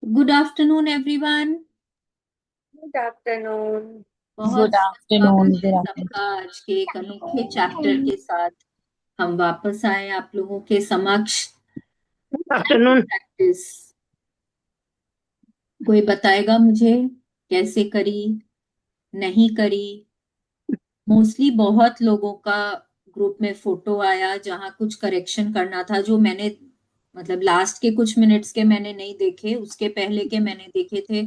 Good afternoon everyone. Good afternoon. बहुत good स्वागत afternoon. है गुड सबका आज के एक अनोखे चैप्टर के साथ। हम वापस आए आप लोगों के समक्ष। आफ्टरनून। प्रैक्टिस कोई बताएगा मुझे कैसे करी, नहीं करी? मोस्टली बहुत लोगों का ग्रुप में फोटो आया जहां कुछ करेक्शन करना था, जो मैंने मतलब लास्ट के कुछ मिनट्स के मैंने नहीं देखे, उसके पहले के मैंने देखे थे।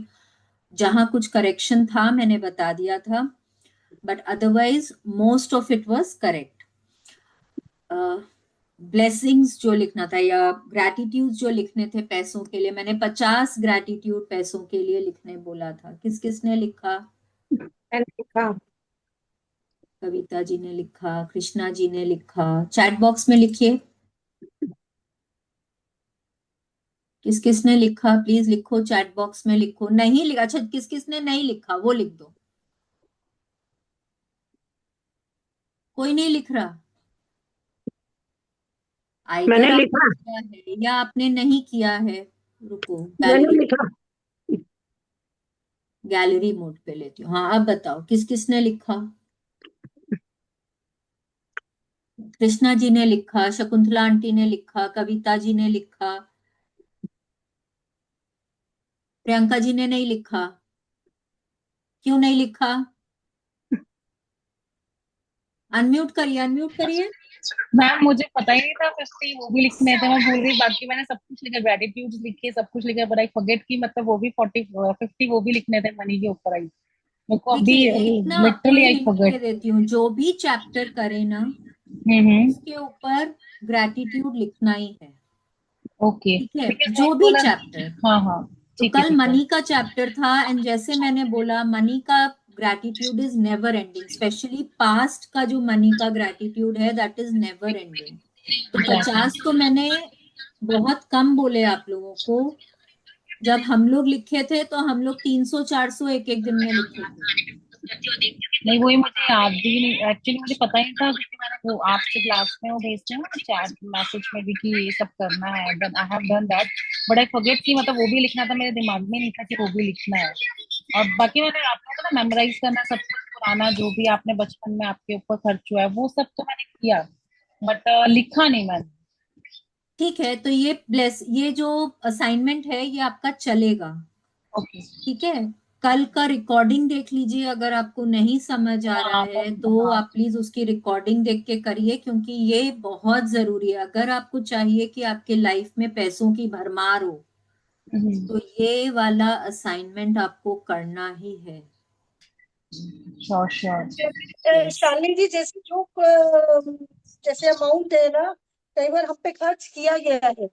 जहां कुछ करेक्शन था मैंने बता दिया था, but otherwise most of it was correct. Blessings जो लिखना था या ग्रैटिट्यूड जो लिखने थे पैसों के लिए, मैंने 50 ग्रैटिट्यूड पैसों के लिए लिखने बोला था। किस किसने लिखा? मैंने लिखा। कविता जी ने लिखा, कृष्णा जी ने लिखा। चैट बॉक्स में लिखिए किस किसने लिखा, प्लीज लिखो, चैट बॉक्स में लिखो। नहीं लिखा, अच्छा किस किसने नहीं लिखा वो लिख दो। कोई नहीं लिख रहा। मैंने आइदर आपने लिखा। किया है या आपने नहीं किया है। रुको, मैंने गैलरी, लिखा। गैलरी मोड पे लेती हूँ। हाँ अब बताओ किस किसने लिखा। कृष्णा जी ने लिखा, शकुंतला आंटी ने लिखा, कविता जी ने लिखा। प्रियंका जी ने नहीं लिखा। क्यों नहीं लिखा? अनम्यूट करिए, अनम्यूट करिए। मैम मुझे पता ही नहीं था 50 वो भी लिखने थे। मैं भूल गई। बाकी मैंने सब कुछ लिखा, ग्रेटिट्यूड लिखे, सब कुछ लिखा, पर आई फॉरगेट की मतलब वो भी 50 वो भी लिखने थे मनी के ऊपर। आई मेरे को अभी देखिए, इतना आपको literally I hint they forget. देती हूँ, जो भी चैप्टर करे ना हम्म। उसके ऊपर ग्रैटिट्यूड लिखना ही है। ओके ठीक है, बिकॉज जो लाइक भी बोला। चैप्टर। हाँ हाँ। तो ठीक है कल ठीक है। मनी का चैप्टर था एंड जैसे मैंने बोला मनी का gratitude is never ending, specially past का जो मनी का ग्रैटिट्यूड है दैट इज नेवर एंडिंग। तो एग्जैक्टली। 50 तो मैंने बहुत कम बोले आप लोगों को। जब हम लोग लिखे थे तो हम लोग 300 400 एक एक दिन में लिखे थे। नहीं वही मुझे याद भी नहीं, एक्चुअली मुझे पता ही नहीं था क्योंकि मैंने वो आपसे क्लास में वो भेजते हैं ना चैट मैसेज में भी कि ये सब करना है। I have done that. But I forget कि मतलब वो भी लिखना था, मेरे दिमाग में नहीं था कि वो भी लिखना है। और बाकी मैंने आपको तो ना मेमोराइज करना सब कुछ पुराना जो भी आपने बचपन में आपके ऊपर खर्च हुआ है वो सब तो मैंने किया। बट लिखा नहीं मैंने। ठीक है, तो ये जो असाइनमेंट है ये आपका चलेगा। ओके। ठीक है, कल का रिकॉर्डिंग देख लीजिए, अगर आपको नहीं समझ आ रहा हाँ है तो हाँ। आप प्लीज उसकी रिकॉर्डिंग देख के करिए, क्योंकि ये बहुत जरूरी है अगर आपको चाहिए कि आपके लाइफ में पैसों की भरमार हो। तो ये वाला असाइनमेंट आपको करना ही है। Sure sure. यस। शालिनी जी, जैसे जो जैसे अमाउंट है ना, कई बार हम पे खर्च किया गया है,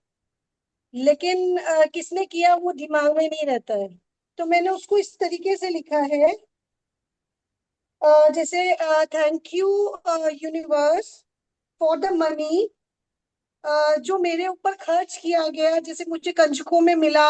लेकिन किसने किया वो दिमाग में नहीं रहता है। तो मैंने उसको इस तरीके से लिखा है, जैसे thank you universe for the money जो मेरे ऊपर खर्च किया गया, जैसे मुझे कंजकों में मिला।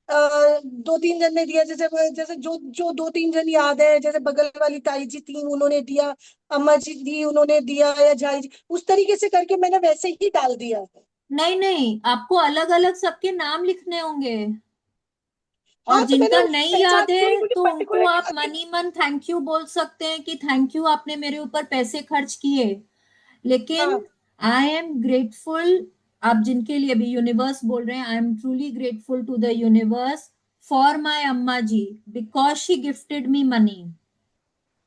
दो तीन जन ने दिया, जैसे जैसे जो जो दो तीन जन याद है, जैसे बगल वाली ताई जी थी उन्होंने दिया, अम्मा जी दी उन्होंने दिया, या झाई जी, उस तरीके से करके मैंने वैसे ही डाल दिया है। नहीं नहीं, आपको अलग अलग सबके नाम लिखने होंगे। और हाँ, तो मैंने जिनका उस नहीं पहचान याद के लिए है मुझे तो उनको पर्टिकुलर आप याद है। मनी मन थैंक यू बोल सकते हैं कि थैंक यू आपने मेरे ऊपर पैसे खर्च किए। लेकिन हाँ, आई एम ग्रेटफुल, आप जिनके लिए भी यूनिवर्स बोल रहे हैं, I am truly grateful to the universe for my amma ji because she gifted me money.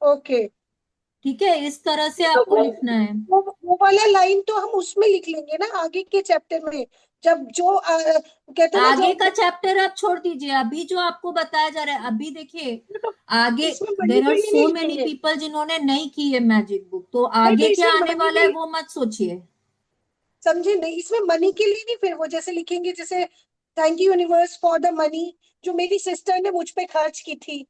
Okay. ठीक है, इस तरह से तो आपको लिखना है। वो वाला लाइन तो हम उसमें लिख लेंगे ना, आगे के चैप्टर में। जब जो कहते हैं ना, आगे का जब चैप्टर आप छोड़ दीजिए, अभी जो आपको बताया जा रहा है अभी देखिए। तो आगे इसमें मनी देर के आर लिए नहीं सो मेनी लिखेंगे। पीपल जिन्होंने नहीं की है मैजिक बुक, तो नहीं, तो आगे क्या इसमें आने मनी वाला के है लिए वो मत सोचिए। समझे नहीं, इसमें मनी के लिए नहीं, फिर वो जैसे लिखेंगे, जैसे thank you universe for the money जो मेरी सिस्टर ने मुझ पे खर्च की थी,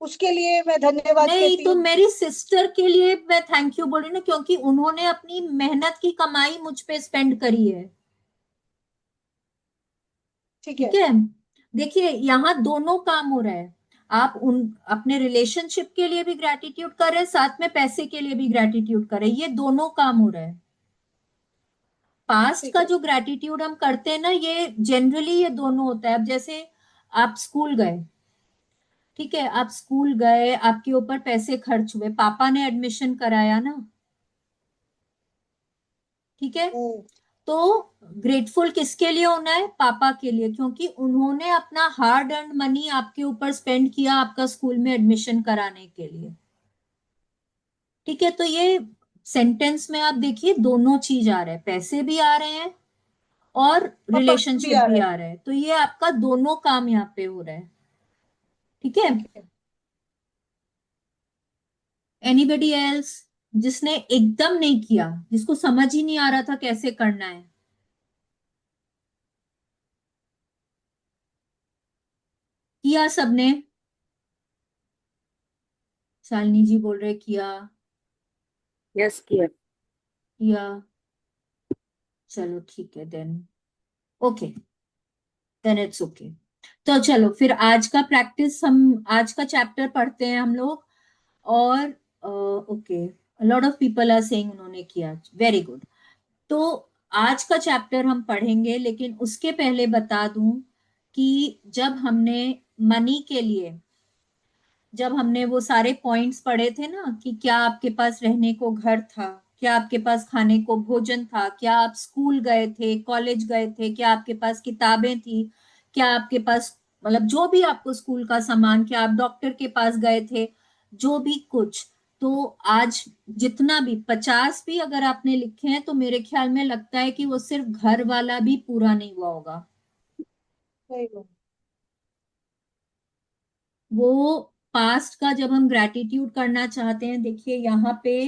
उसके लिए मैं धन्यवाद नहीं कहती तो हूँ। मेरी सिस्टर के लिए मैं थैंक यू बोल रही हूँ ना, क्योंकि उन्होंने अपनी मेहनत की कमाई मुझ पे स्पेंड करी है। ठीक ठीक है। है, देखिए यहाँ दोनों काम हो रहा है। आप उन अपने रिलेशनशिप के लिए भी ग्रेटिट्यूड कर रहे हैं, साथ में पैसे के लिए भी ग्रेटिट्यूड कर रहे हैं, ये दोनों काम हो रहा है। पास्ट ठीक का है। जो ग्रेटिट्यूड हम करते हैं ना, ये जनरली ये दोनों होता है। अब जैसे आप स्कूल गए, ठीक है, आप स्कूल गए, आपके ऊपर पैसे खर्च हुए, पापा ने एडमिशन कराया ना, ठीक है। हम्म। तो ग्रेटफुल किसके लिए होना है? पापा के लिए, क्योंकि उन्होंने अपना हार्ड अर्न मनी आपके ऊपर स्पेंड किया आपका स्कूल में एडमिशन कराने के लिए, ठीक है। तो ये सेंटेंस में आप देखिए दोनों चीज आ रहे हैं, पैसे भी आ रहे हैं और और पर्सन भी रिलेशनशिप आ भी रहा है। आ रहा है, तो ये आपका दोनों काम यहाँ पे हो रहा है, ठीक है। ठीक है। एनीबडी एल्स जिसने एकदम नहीं किया, जिसको समझ ही नहीं आ रहा था कैसे करना है? किया सबने? शालिनी जी बोल रहे किया। यस किया। किया, चलो ठीक है then, okay, then it's okay. तो चलो फिर आज का प्रैक्टिस, हम आज का चैप्टर पढ़ते हैं हम लोग। और okay, lot of people are saying उन्होंने किया, वेरी गुड। तो आज का चैप्टर हम पढ़ेंगे, लेकिन उसके पहले बता दूं कि जब हमने वो सारे पॉइंट्स पढ़े थे ना, कि क्या आपके पास रहने को घर था, क्या आपके पास खाने को भोजन था, क्या आप स्कूल गए थे, कॉलेज गए थे, क्या आपके पास किताबें थी, क्या आपके पास, मतलब जो भी आपको स्कूल का सामान, क्या आप डॉक्टर के पास गए थे, जो भी कुछ। तो आज जितना भी 50 भी अगर आपने लिखे हैं, तो मेरे ख्याल में लगता है कि वो सिर्फ घर वाला भी पूरा नहीं हुआ होगा। सही बात। वो पास्ट का जब हम ग्रैटिट्यूड करना चाहते हैं, देखिए यहाँ पे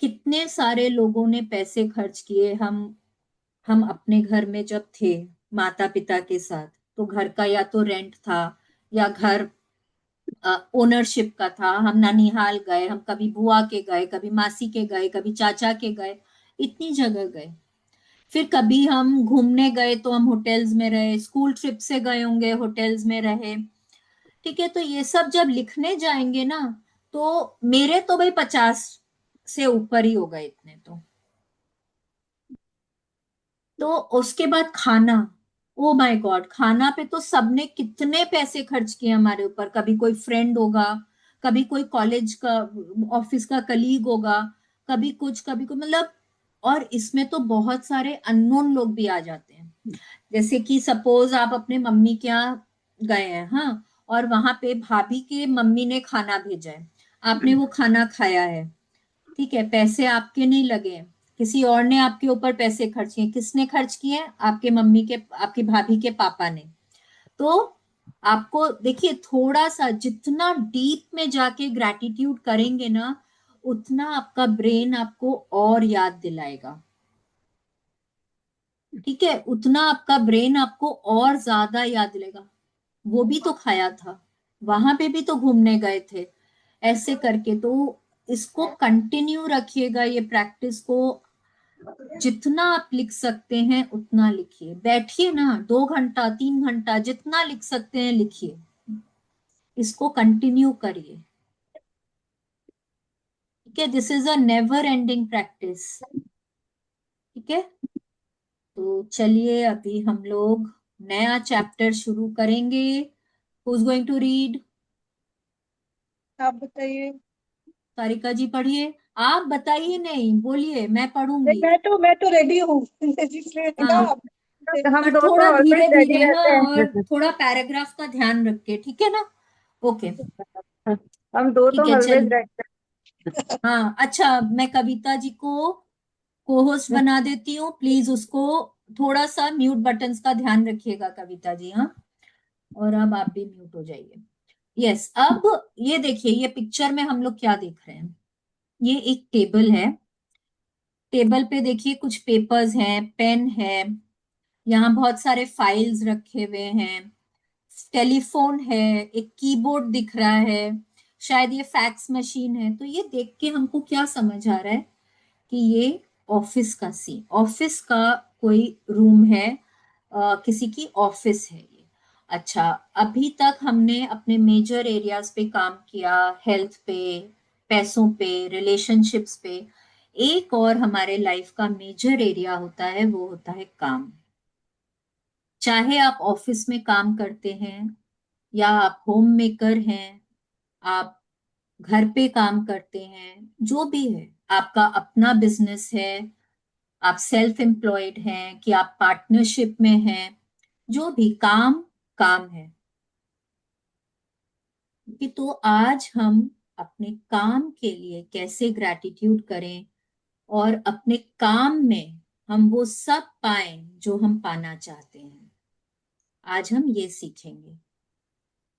कितने सारे लोगों ने पैसे खर्च किए। हम अपने घर में जब थे माता पिता के साथ, तो घर का या तो रेंट था या घर ओनरशिप का था। हम ननिहाल गए, हम कभी बुआ के गए, कभी मासी के गए, कभी चाचा के गए, इतनी जगह गए। फिर कभी हम घूमने गए तो हम होटल्स में रहे, स्कूल ट्रिप से गए होंगे होटल्स में रहे, ठीक है। तो ये सब जब लिखने जाएंगे ना, तो मेरे तो भाई 50 से ऊपर ही हो गए इतने तो उसके बाद खाना, ओ माय गॉड, खाना पे तो सबने कितने पैसे खर्च किए हमारे ऊपर। कभी कोई फ्रेंड होगा, कभी कोई कॉलेज का ऑफिस का कलीग होगा, कभी कुछ कभी कुछ, मतलब। और इसमें तो बहुत सारे अननोन लोग भी आ जाते हैं। जैसे कि सपोज आप अपने मम्मी के यहाँ गए हैं, हाँ, और वहां पे भाभी के मम्मी ने खाना भेजा है, आपने वो खाना खाया है, ठीक है, पैसे आपके नहीं लगे, किसी और ने आपके ऊपर पैसे खर्च किए। किसने खर्च किए? आपके मम्मी के, आपकी भाभी के पापा ने। तो आपको देखिए, थोड़ा सा जितना डीप में जाके ग्रैटिट्यूड करेंगे ना, उतना आपका ब्रेन आपको और याद दिलाएगा, ठीक है, उतना आपका ब्रेन आपको और ज्यादा याद दिलाएगा। वो भी तो खाया था, वहां पे भी तो घूमने गए थे, ऐसे करके। तो इसको कंटिन्यू रखिएगा, ये प्रैक्टिस को। जितना आप लिख सकते हैं उतना लिखिए, बैठिए ना 2 घंटा 3 घंटा, जितना लिख सकते हैं लिखिए, इसको कंटिन्यू करिए, ठीक है। This is a never ending practice, ठीक है। तो चलिए अभी हम लोग नया चैप्टर शुरू करेंगे। Who is going to read? आप बताइए। सारिका जी पढ़िए। आप बताइए, नहीं बोलिए, मैं नहीं, पढ़ूंगी। मैं तो रेडी हूँ इसलिए ना हाँ, आप। हम पर दो तो थोड़ा ऑलवेज धीरे रेडी धीरे, हाँ, रहते और हैं। थोड़ा पैराग्राफ का ध्यान रख ठीक है ना? ओके, हम दो ठीक तो है, ऑलवेज चल। रेडी हाँ, अच्छा, मैं कविता जी को को होस्ट रहते बना देती हूँ, प्लीज उसको थोड़ा सा म्यूट बटन्स का ध्यान रखिएगा, कविता जी, हाँ। और अब आप भी म्यूट हो जाइए। यस, अब ये देखिए, ये पिक्चर में हम लोग क्या देख रहे हैं? ये एक टेबल है, टेबल पे देखिए कुछ पेपर्स हैं, पेन है, यहाँ बहुत सारे फाइल्स रखे हुए हैं, टेलीफोन है, एक कीबोर्ड दिख रहा है, शायद ये फैक्स मशीन है। तो ये देख के हमको क्या समझ आ रहा है कि ये ऑफिस का कोई रूम है, किसी की ऑफिस है ये। अच्छा, अभी तक हमने अपने मेजर एरियाज पे काम किया, हेल्थ पे, पैसों पे, रिलेशनशिप्स पे। एक और हमारे लाइफ का मेजर एरिया होता है, वो होता है काम। चाहे आप ऑफिस में काम करते हैं या आप होम मेकर हैं, आप घर पे काम करते हैं, जो भी है, आपका अपना बिजनेस है, आप सेल्फ एम्प्लॉयड हैं कि आप पार्टनरशिप में हैं, जो भी काम काम है। कि तो आज हम अपने काम के लिए कैसे ग्रैटिट्यूड करें और अपने काम में हम वो सब पाएं जो हम पाना चाहते हैं, आज हम ये सीखेंगे।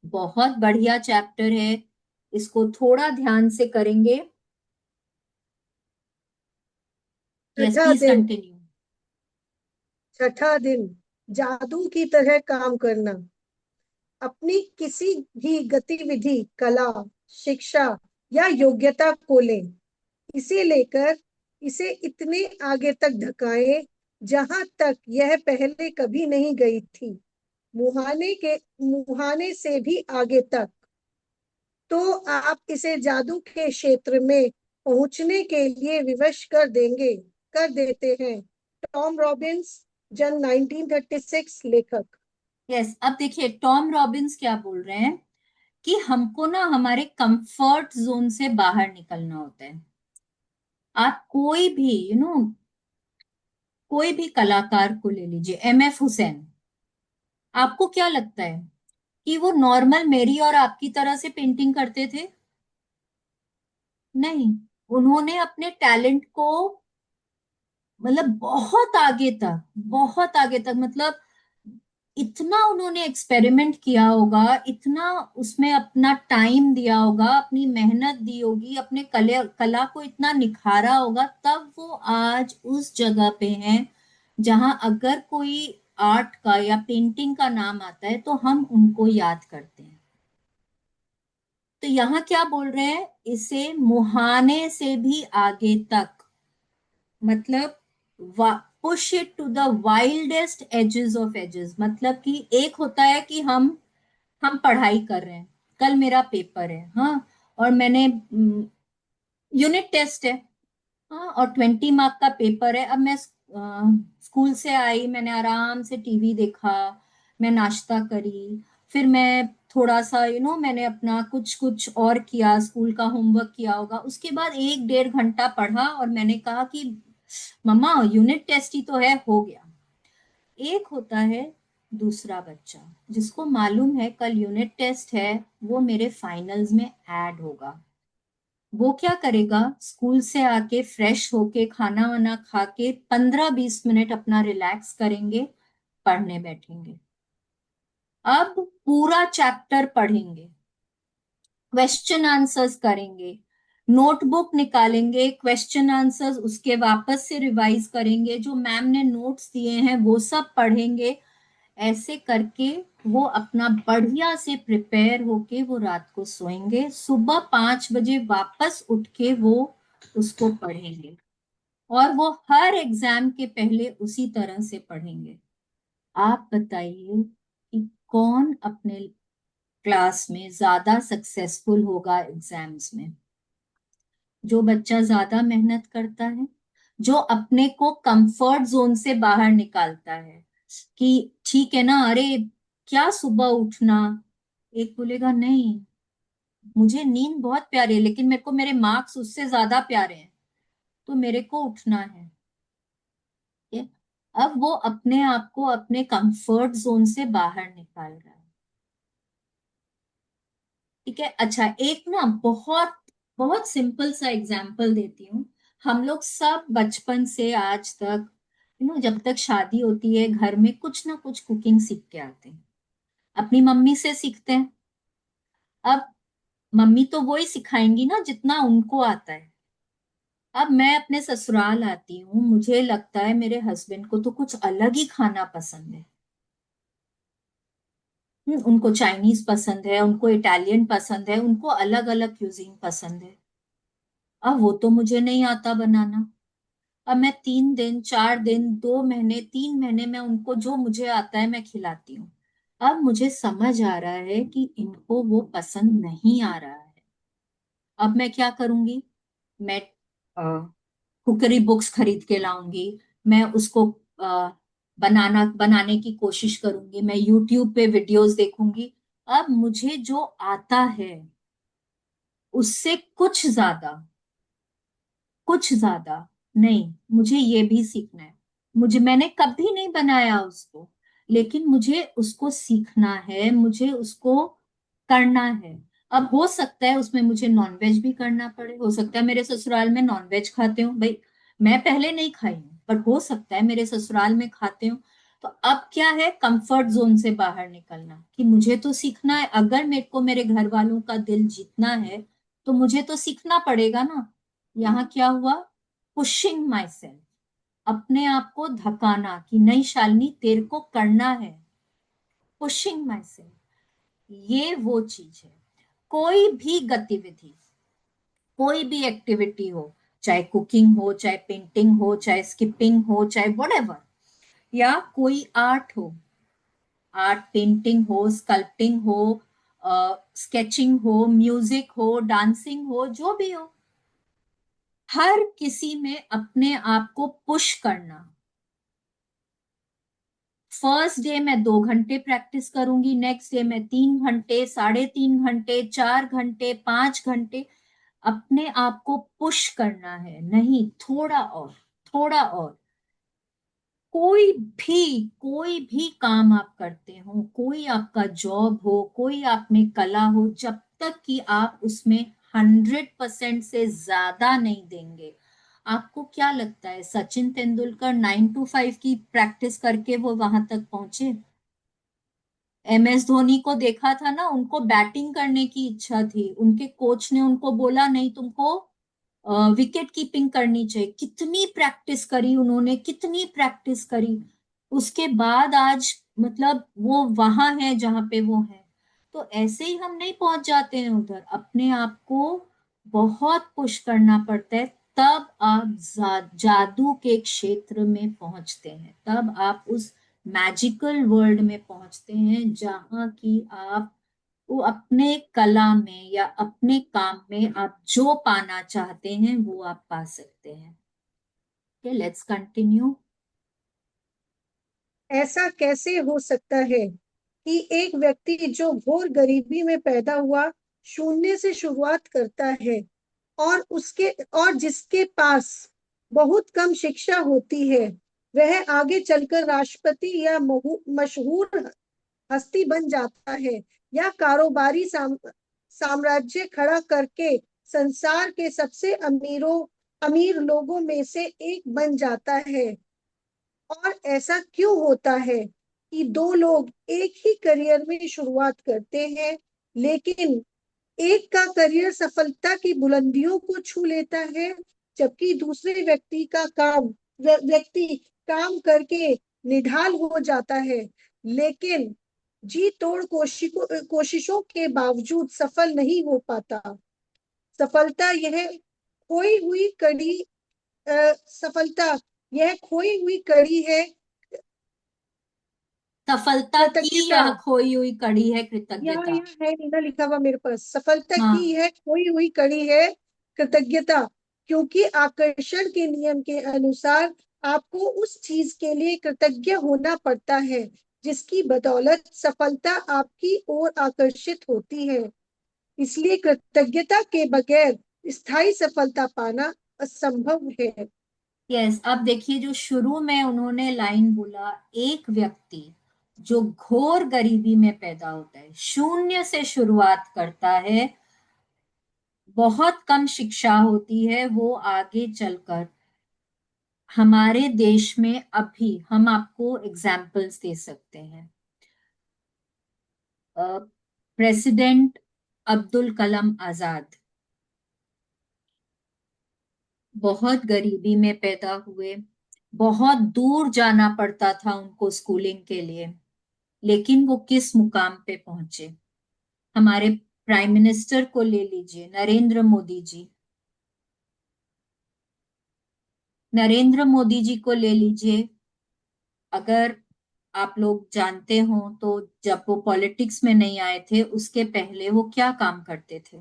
बहुत बढ़िया चैप्टर है, इसको थोड़ा ध्यान से करेंगे। यस, छठा प्लीज दिन। कंटिन्यू। छठा दिन, जादू की तरह काम करना। अपनी किसी भी गतिविधि, कला, शिक्षा या योग्यता को लें, इसे लेकर इसे इतने आगे तक धकाएं जहां तक यह पहले कभी नहीं गई थी, मुहाने से भी आगे तक। तो आप इसे जादू के क्षेत्र में पहुंचने के लिए विवश कर देते हैं। टॉम रॉबिन्स, जन 1936 लेखक। यस, अब देखिए टॉम रॉबिन्स क्या बोल रहे हैं कि हमको ना हमारे कंफर्ट जोन से बाहर निकलना होता है। आप कोई भी कोई भी कलाकार को ले लीजिए, एमएफ हुसैन, आपको क्या लगता है कि वो नॉर्मल मेरी और आपकी तरह से पेंटिंग करते थे? नहीं, उन्होंने अपने टैलेंट को मतलब बहुत आगे तक मतलब इतना उन्होंने एक्सपेरिमेंट किया होगा, इतना उसमें अपना टाइम दिया होगा, अपनी मेहनत दी होगी, अपने कला को इतना निखारा होगा, तब वो आज उस जगह पे हैं जहां अगर कोई आर्ट का या पेंटिंग का नाम आता है तो हम उनको याद करते हैं। तो यहाँ क्या बोल रहे हैं, इसे मुहाने से भी आगे तक, मतलब push it to the wildest edges of edges. मतलब कि एक होता है कि हम पढ़ाई कर रहे हैं, कल मेरा पेपर है, हाँ, और मैंने यूनिट टेस्ट है, हाँ, और 20 मार्क का पेपर है। अब मैं स्कूल से आई, मैंने आराम से टीवी देखा, मैं नाश्ता करी, फिर मैं थोड़ा सा मैंने अपना कुछ कुछ और किया, स्कूल का होमवर्क किया होगा, उसके बाद 1-1.5 घंटा पढ़ा और मैंने कहा कि मम्मा यूनिट टेस्ट ही तो है, हो गया। एक होता है दूसरा बच्चा जिसको मालूम है कल यूनिट टेस्ट है, वो मेरे फाइनल्स में ऐड होगा। वो क्या करेगा, स्कूल से आके फ्रेश होके खाना वाना खा के 15-20 मिनट अपना रिलैक्स करेंगे, पढ़ने बैठेंगे। अब पूरा चैप्टर पढ़ेंगे, क्वेश्चन आंसर्स करेंगे, नोटबुक निकालेंगे, क्वेश्चन आंसर्स उसके वापस से रिवाइज करेंगे, जो मैम ने नोट्स दिए हैं वो सब पढ़ेंगे। ऐसे करके वो अपना बढ़िया से प्रिपेयर होके वो रात को सोएंगे, सुबह 5 बजे वापस उठ के वो उसको पढ़ेंगे, और वो हर एग्जाम के पहले उसी तरह से पढ़ेंगे। आप बताइए कि कौन अपने क्लास में ज्यादा सक्सेसफुल होगा एग्जाम्स में? जो बच्चा ज्यादा मेहनत करता है, जो अपने को कंफर्ट जोन से बाहर निकालता है कि ठीक है ना, अरे क्या सुबह उठना। एक बोलेगा नहीं, मुझे नींद बहुत प्यारी है लेकिन मेरे को मेरे मार्क्स उससे ज्यादा प्यारे हैं, तो मेरे को उठना है। ठीक है? अब वो अपने आप को अपने कंफर्ट जोन से बाहर निकाल रहा है। ठीक है, अच्छा, एक ना बहुत बहुत सिंपल सा एग्जाम्पल देती हूँ। हम लोग सब बचपन से आज तक जब तक शादी होती है घर में कुछ ना कुछ कुकिंग सीख के आते हैं, अपनी मम्मी से सीखते हैं। अब मम्मी तो वही सिखाएंगी ना जितना उनको आता है। अब मैं अपने ससुराल आती हूँ, मुझे लगता है मेरे हस्बैंड को तो कुछ अलग ही खाना पसंद है। उनको चाइनीज पसंद है, उनको इटालियन पसंद है, उनको अलग अलग क्यूजीन पसंद है। अब वो तो मुझे नहीं आता बनाना। अब मैं 3 दिन 4 दिन 2 महीने 3 महीने में उनको जो मुझे आता है मैं खिलाती हूँ। अब मुझे समझ आ रहा है कि इनको वो पसंद नहीं आ रहा है। अब मैं क्या करूंगी, मैं कुकरी बुक्स खरीद के लाऊंगी, मैं उसको बनाने की कोशिश करूंगी, मैं यूट्यूब पे वीडियोस देखूंगी। अब मुझे जो आता है उससे कुछ ज्यादा नहीं, मुझे ये भी सीखना है। मैंने कभी नहीं बनाया उसको, लेकिन मुझे उसको सीखना है, मुझे उसको करना है। अब हो सकता है उसमें मुझे नॉनवेज भी करना पड़े, हो सकता है मेरे ससुराल में नॉनवेज खाते हो भाई, मैं पहले नहीं खाई हूँ, पर हो सकता है मेरे ससुराल में खाते हो। तो अब क्या है, कंफर्ट जोन से बाहर निकलना, कि मुझे तो सीखना है। अगर मेरे को मेरे घर वालों का दिल जीतना है तो मुझे तो सीखना पड़ेगा ना। यहाँ क्या हुआ, पुशिंग माई सेल्फ, अपने आप को धकाना कि नहीं शालिनी तेरे को करना है, पुशिंग माई सेल्फ। ये वो चीज है। कोई भी गतिविधि, कोई भी एक्टिविटी हो, चाहे कुकिंग हो, चाहे पेंटिंग हो, चाहे स्किपिंग हो, चाहे व्हाटएवर, या कोई आर्ट हो, आर्ट पेंटिंग हो, स्कल्पटिंग हो, स्केचिंग हो, म्यूजिक हो, डांसिंग हो, जो भी हो, हर किसी में अपने आप को पुश करना। फर्स्ट डे मैं 2 घंटे प्रैक्टिस करूंगी, नेक्स्ट डे मैं 3 घंटे, 3.5 घंटे, 4 घंटे, 5 घंटे। अपने आप को पुश करना है, नहीं थोड़ा और, थोड़ा और। कोई भी काम आप करते हो, कोई आपका जॉब हो, कोई आप में कला हो, जब तक कि आप उसमें 100% से ज्यादा नहीं देंगे। आपको क्या लगता है सचिन तेंदुलकर 9 to 5 की प्रैक्टिस करके वो वहां तक पहुंचे? MS धोनी को देखा था ना, उनको बैटिंग करने की इच्छा थी, उनके कोच ने उनको बोला नहीं तुमको विकेट कीपिंग करनी चाहिए। कितनी प्रैक्टिस करी उन्होंने, कितनी प्रैक्टिस करी, उसके बाद आज मतलब वो वहां है जहां पे वो है। तो ऐसे ही हम नहीं पहुंच जाते हैं उधर, अपने आप को बहुत पुश करना पड़ता है। तब आप जादू के क्षेत्र में पहुंचते हैं, तब आप उस मैजिकल वर्ल्ड में पहुंचते हैं जहां की आप वो अपने कला में या अपने काम में आप जो पाना चाहते हैं वो आप पा सकते हैं। Let's continue. ऐसा कैसे हो सकता है कि एक व्यक्ति जो घोर गरीबी में पैदा हुआ, शून्य से शुरुआत करता है, और उसके और जिसके पास बहुत कम शिक्षा होती है, वह आगे चलकर राष्ट्रपति या मशहूर हस्ती बन जाता है, या कारोबारी साम्राज्य खड़ा करके संसार के सबसे अमीर लोगों में से एक बन जाता है। और ऐसा क्यों होता है कि दो लोग एक ही करियर में शुरुआत करते हैं, लेकिन एक का करियर सफलता की बुलंदियों को छू लेता है, जबकि दूसरे व्यक्ति काम करके निढाल हो जाता है, लेकिन जी तोड़ कोशिशों के बावजूद सफल नहीं हो पाता। सफलता यह खोई हुई कड़ी सफलता यह खोई हुई कड़ी है, सफलता की कृतज्ञता। यह खोई हुई कड़ी है यहाँ कृतज्ञता। यहाँ है नीना लिखा हुआ मेरे पास, सफलता की हाँ। यह खोई हुई कड़ी है, कृतज्ञता। क्योंकि आकर्षण के नियम के अनुसार आपको उस चीज के लिए कृतज्ञ होना पड़ता है जिसकी बदौलत सफलता आपकी ओर आकर्षित होती है। इसलिए कृतज्ञता के बगैर स्थायी सफलता पाना असंभव है। यस, अब देखिए जो शुरू में उन्होंने लाइन बोला, एक व्यक्ति जो घोर गरीबी में पैदा होता है, शून्य से शुरुआत करता है, बहुत कम शिक्षा होती है, वो आगे चलकर हमारे देश में अभी हम आपको एग्जाम्पल्स दे सकते हैं। प्रेसिडेंट अब्दुल कलाम आजाद बहुत गरीबी में पैदा हुए, बहुत दूर जाना पड़ता था उनको स्कूलिंग के लिए, लेकिन वो किस मुकाम पे पहुंचे। हमारे प्राइम मिनिस्टर को ले लीजिए, नरेंद्र मोदी जी। नरेंद्र मोदी जी को ले लीजिए, अगर आप लोग जानते हो तो जब वो पॉलिटिक्स में नहीं आए थे उसके पहले वो क्या काम करते थे?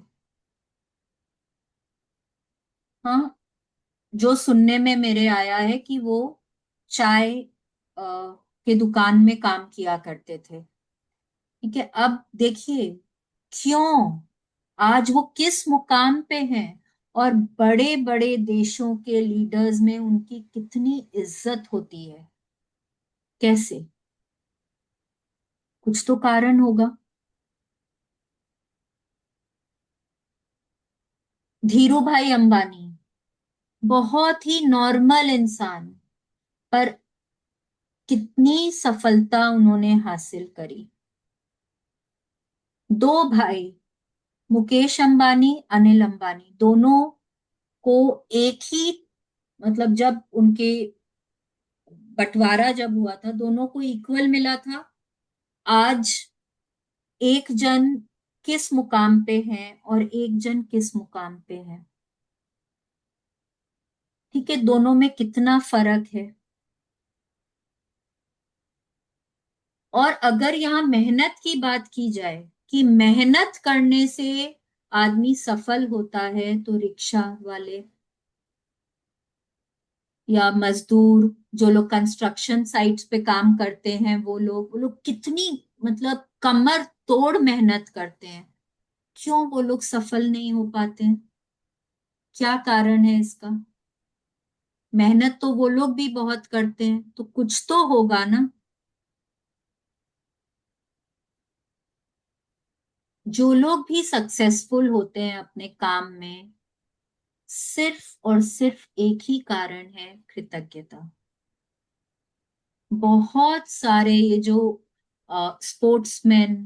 हाँ, जो सुनने में मेरे आया है कि वो चाय के दुकान में काम किया करते थे। ठीक है, अब देखिए क्यों आज वो किस मुकाम पे हैं, और बड़े बड़े देशों के लीडर्स में उनकी कितनी इज्जत होती है। कैसे? कुछ तो कारण होगा। धीरू भाई अंबानी बहुत ही नॉर्मल इंसान, पर कितनी सफलता उन्होंने हासिल करी। दो भाई, मुकेश अंबानी, अनिल अंबानी, दोनों को एक ही, मतलब जब उनके बंटवारा जब हुआ था दोनों को इक्वल मिला था। आज एक जन किस मुकाम पे है और एक जन किस मुकाम पे है। ठीक है, दोनों में कितना फर्क है। और अगर यहाँ मेहनत की बात की जाए कि मेहनत करने से आदमी सफल होता है, तो रिक्शा वाले या मजदूर, जो लोग कंस्ट्रक्शन साइट्स पे काम करते हैं, वो लोग कितनी, मतलब कमर तोड़ मेहनत करते हैं, क्यों वो लोग सफल नहीं हो पाते हैं? क्या कारण है इसका? मेहनत तो वो लोग भी बहुत करते हैं, तो कुछ तो होगा ना। जो लोग भी सक्सेसफुल होते हैं अपने काम में, सिर्फ और सिर्फ एक ही कारण है, कृतज्ञता। बहुत सारे ये जो स्पोर्ट्समैन,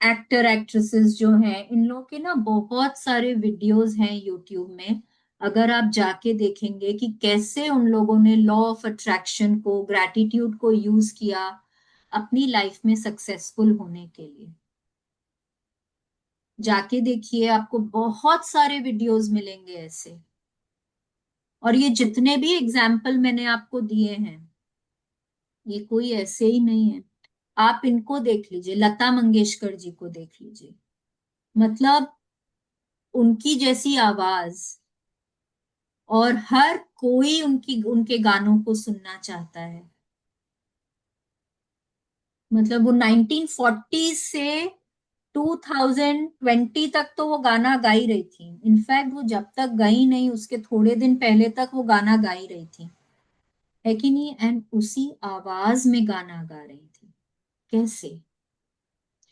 एक्टर एक्ट्रेसेस जो हैं, इन लोगों के ना बहुत सारे वीडियोस हैं यूट्यूब में। अगर आप जाके देखेंगे कि कैसे उन लोगों ने लॉ ऑफ अट्रैक्शन को, ग्रैटिट्यूड को यूज किया अपनी लाइफ में सक्सेसफुल होने के लिए, जाके देखिए, आपको बहुत सारे वीडियोस मिलेंगे ऐसे। और ये जितने भी एग्जाम्पल मैंने आपको दिए हैं, ये कोई ऐसे ही नहीं है। आप इनको देख लीजिए, लता मंगेशकर जी को देख लीजिए, मतलब उनकी जैसी आवाज, और हर कोई उनके गानों को सुनना चाहता है। मतलब वो 1940 से 2020 तक तो वो गाना गा ही रही थी। इनफैक्ट वो जब तक गई नहीं, उसके थोड़े दिन पहले तक वो गाना गा ही रही थी, है कि नहीं? एंड उसी आवाज में गाना गा रही थी। कैसे?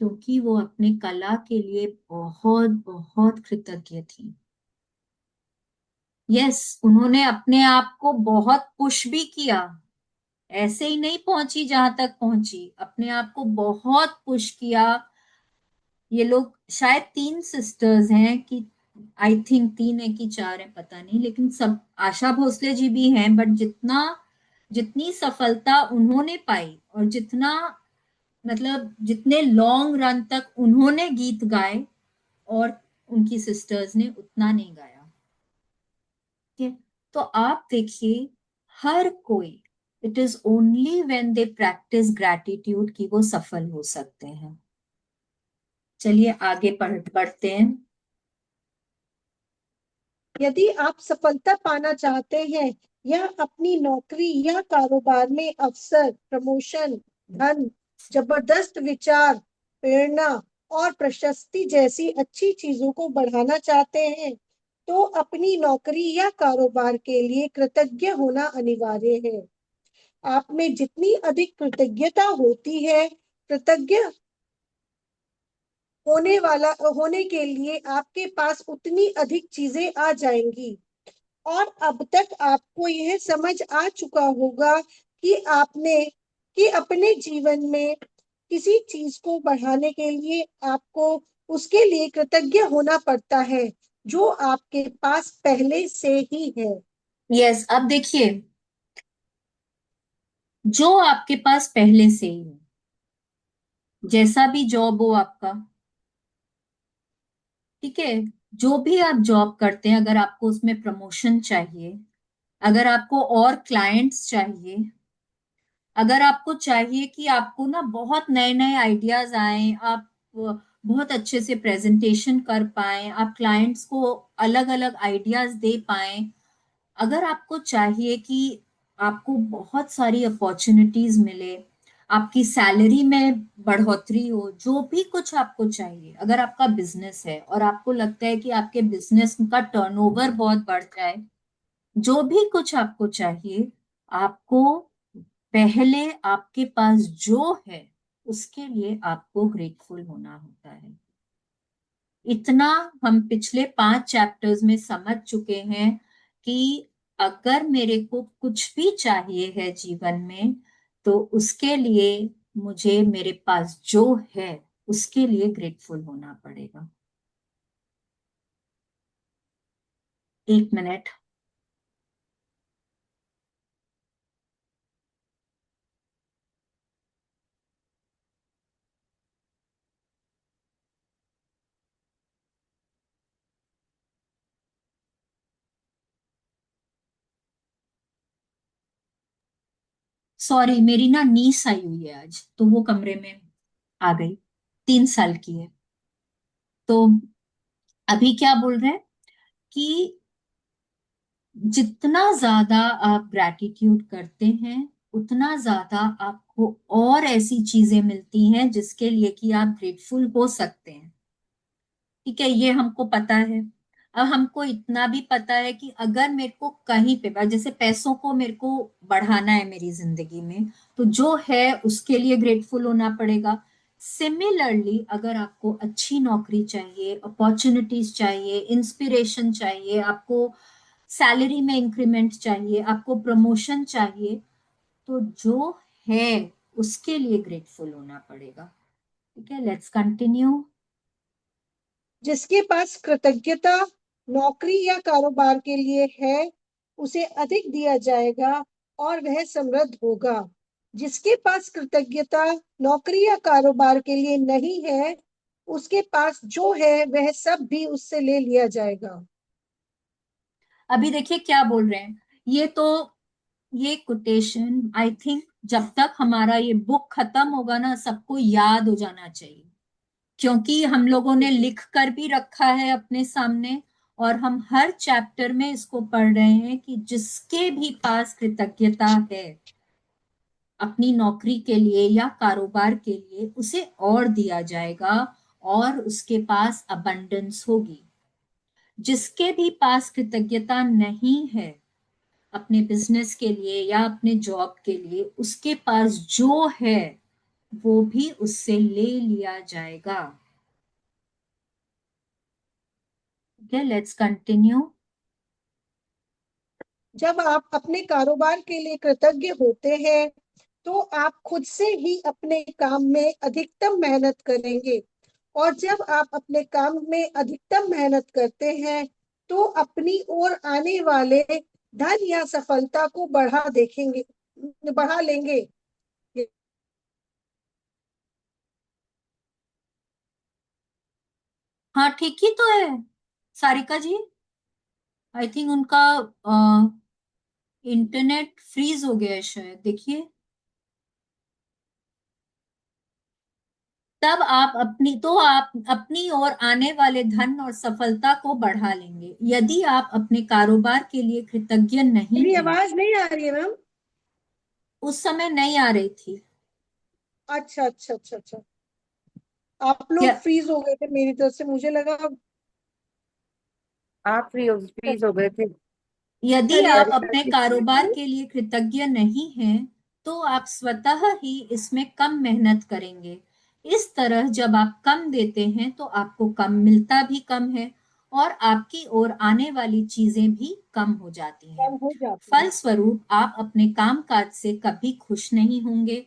क्योंकि वो अपने कला के लिए बहुत बहुत कृतज्ञ थी। यस, उन्होंने अपने आप को बहुत पुश भी किया, ऐसे ही नहीं पहुंची जहां तक पहुंची, अपने आप को बहुत पुश किया। ये लोग शायद तीन सिस्टर्स हैं कि, आई थिंक तीन है कि चार है, पता नहीं, लेकिन सब, आशा भोसले जी भी हैं, बट जितनी सफलता उन्होंने पाई और जितना, मतलब जितने लॉन्ग रन तक उन्होंने गीत गाए, और उनकी सिस्टर्स ने उतना नहीं गाया। ठीक है, तो आप देखिए, हर कोई, it is only when they practice gratitude कि वो सफल हो सकते हैं। चलिए आगे बढ़ते हैं। यदि आप सफलता पाना चाहते हैं या अपनी नौकरी या कारोबार में अवसर, प्रमोशन, धन, जबरदस्त विचार, प्रेरणा और प्रशस्ति जैसी अच्छी चीजों को बढ़ाना चाहते हैं, तो अपनी नौकरी या कारोबार के लिए कृतज्ञ होना अनिवार्य है। आप में जितनी अधिक कृतज्ञता होती है, कृतज्ञ होने के लिए आपके पास उतनी अधिक चीजें आ जाएंगी। और अब तक आपको यह समझ आ चुका होगा कि अपने जीवन में किसी चीज को बढ़ाने के लिए आपको उसके लिए कृतज्ञ होना पड़ता है, जो आपके पास पहले से ही है। यस, अब देखिए, जो आपके पास पहले से ही है, जैसा भी जॉब हो आपका, ठीक है, जो भी आप जॉब करते हैं, अगर आपको उसमें प्रमोशन चाहिए, अगर आपको और क्लाइंट्स चाहिए, अगर आपको चाहिए कि आपको ना बहुत नए नए आइडियाज आए, आप बहुत अच्छे से प्रेजेंटेशन कर पाए, आप क्लाइंट्स को अलग अलग आइडियाज दे पाए, अगर आपको चाहिए कि आपको बहुत सारी अपॉर्चुनिटीज मिले, आपकी सैलरी में बढ़ोतरी हो, जो भी कुछ आपको चाहिए। अगर आपका बिजनेस है और आपको लगता है कि आपके बिजनेस का टर्नओवर बहुत बढ़ जाए, जो भी कुछ आपको चाहिए, आपको पहले आपके पास जो है उसके लिए आपको ग्रेटफुल होना होता है। इतना हम पिछले 5 चैप्टर्स में समझ चुके हैं कि अगर मेरे को कुछ भी चाहिए है जीवन में, तो उसके लिए मुझे मेरे पास जो है उसके लिए ग्रेटफुल होना पड़ेगा। 1 मिनट। सॉरी, मेरी ना नीस आई हुई है आज, तो वो कमरे में आ गई। 3 साल की है। तो अभी क्या बोल रहे हैं कि जितना ज्यादा आप ग्रैटिट्यूड करते हैं, उतना ज्यादा आपको और ऐसी चीजें मिलती हैं जिसके लिए कि आप ग्रेटफुल हो सकते हैं। ठीक है, ये हमको पता है। अब हमको इतना भी पता है कि अगर मेरे को कहीं पे, जैसे पैसों को मेरे को बढ़ाना है मेरी जिंदगी में, तो जो है उसके लिए ग्रेटफुल होना पड़ेगा। सिमिलरली, अगर आपको अच्छी नौकरी चाहिए, अपॉर्चुनिटीज चाहिए, इंस्पिरेशन चाहिए, आपको सैलरी में इंक्रीमेंट चाहिए, आपको प्रमोशन चाहिए, तो जो है उसके लिए ग्रेटफुल होना पड़ेगा। ठीक है, लेट्स कंटिन्यू। जिसके पास कृतज्ञता नौकरी या कारोबार के लिए है, उसे अधिक दिया जाएगा और वह समृद्ध होगा। जिसके पास कृतज्ञता नौकरी या कारोबार के लिए नहीं है, उसके पास जो है वह सब भी उससे ले लिया जाएगा। अभी देखिए क्या बोल रहे हैं। ये कोटेशन आई थिंक जब तक हमारा ये बुक खत्म होगा ना, सबको याद हो जाना चाहिए, क्योंकि हम लोगों ने लिख कर भी रखा है अपने सामने, और हम हर चैप्टर में इसको पढ़ रहे हैं कि जिसके भी पास कृतज्ञता है अपनी नौकरी के लिए या कारोबार के लिए, उसे और दिया जाएगा और उसके पास अबंडेंस होगी। जिसके भी पास कृतज्ञता नहीं है अपने बिजनेस के लिए या अपने जॉब के लिए, उसके पास जो है वो भी उससे ले लिया जाएगा। Okay, let's continue. जब आप अपने कारोबार के लिए कृतज्ञ होते हैं, तो आप खुद से ही अपने काम में अधिकतम मेहनत करेंगे। और जब आप अपने काम में अधिकतम मेहनत करते हैं, तो अपनी ओर आने वाले धन या सफलता को बढ़ा लेंगे। हाँ, ठीक ही तो है सारिका जी। आई थिंक उनका इंटरनेट फ्रीज हो गया है शायद, देखिए। तब आप अपनी ओर आने वाले धन और सफलता को बढ़ा लेंगे। यदि आप अपने कारोबार के लिए कृतज्ञ नहीं मेरी हैं। आवाज नहीं आ रही है मैम? उस समय नहीं आ रही थी। अच्छा अच्छा अच्छा अच्छा। आप लोग य- फ्रीज हो गए थे मेरी तरफ से, मुझे लगा। आप फ्रीज हो गए थे। यदि आप चलिए। अपने कारोबार के लिए कृतज्ञ नहीं हैं, तो आप स्वतः ही इसमें कम मेहनत करेंगे। इस तरह जब आप कम देते हैं तो आपको कम मिलता भी कम है, और आपकी ओर आने वाली चीजें भी कम हो जाती हैं। कम हो जाती है। फलस्वरूप आप अपने कामकाज से कभी खुश नहीं होंगे,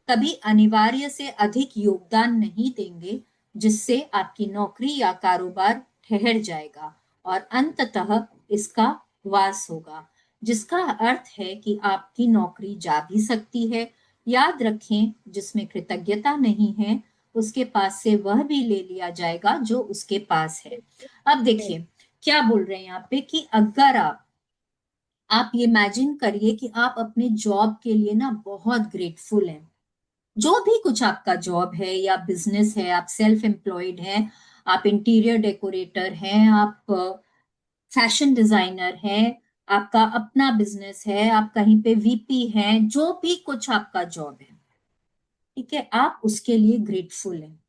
कभी अनिवार्य से अधिक योगदान नहीं देंगे, जिससे आपकी नौकरी या कारोबार ठहर जाएगा और अंततः इसका वास होगा, जिसका अर्थ है कि आपकी नौकरी जा भी सकती है। याद रखें, जिसमें कृतज्ञता नहीं है उसके पास से वह भी ले लिया जाएगा जो उसके पास है। अब देखिए क्या बोल रहे हैं यहाँ पे कि अगर आप ये इमेजिन करिए कि आप अपने जॉब के लिए ना बहुत ग्रेटफुल हैं। जो भी कुछ आपका जॉब है या बिजनेस है, आप सेल्फ एम्प्लॉयड हैं, आप इंटीरियर डेकोरेटर हैं, आप फैशन डिजाइनर हैं, आपका अपना बिजनेस है, आप कहीं पे वीपी हैं, जो भी कुछ आपका जॉब है, ठीक है, आप उसके लिए ग्रेटफुल हैं।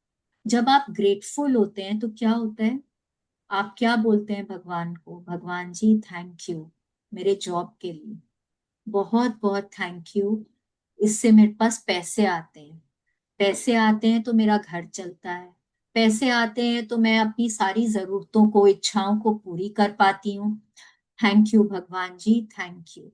जब आप ग्रेटफुल होते हैं तो क्या होता है, आप क्या बोलते हैं भगवान को, भगवान जी थैंक यू मेरे जॉब के लिए, बहुत बहुत थैंक यू, इससे मेरे पास पैसे आते हैं, पैसे आते हैं तो मेरा घर चलता है, पैसे आते हैं तो मैं अपनी सारी जरूरतों को, इच्छाओं को पूरी कर पाती हूँ, थैंक यू भगवान जी थैंक यू।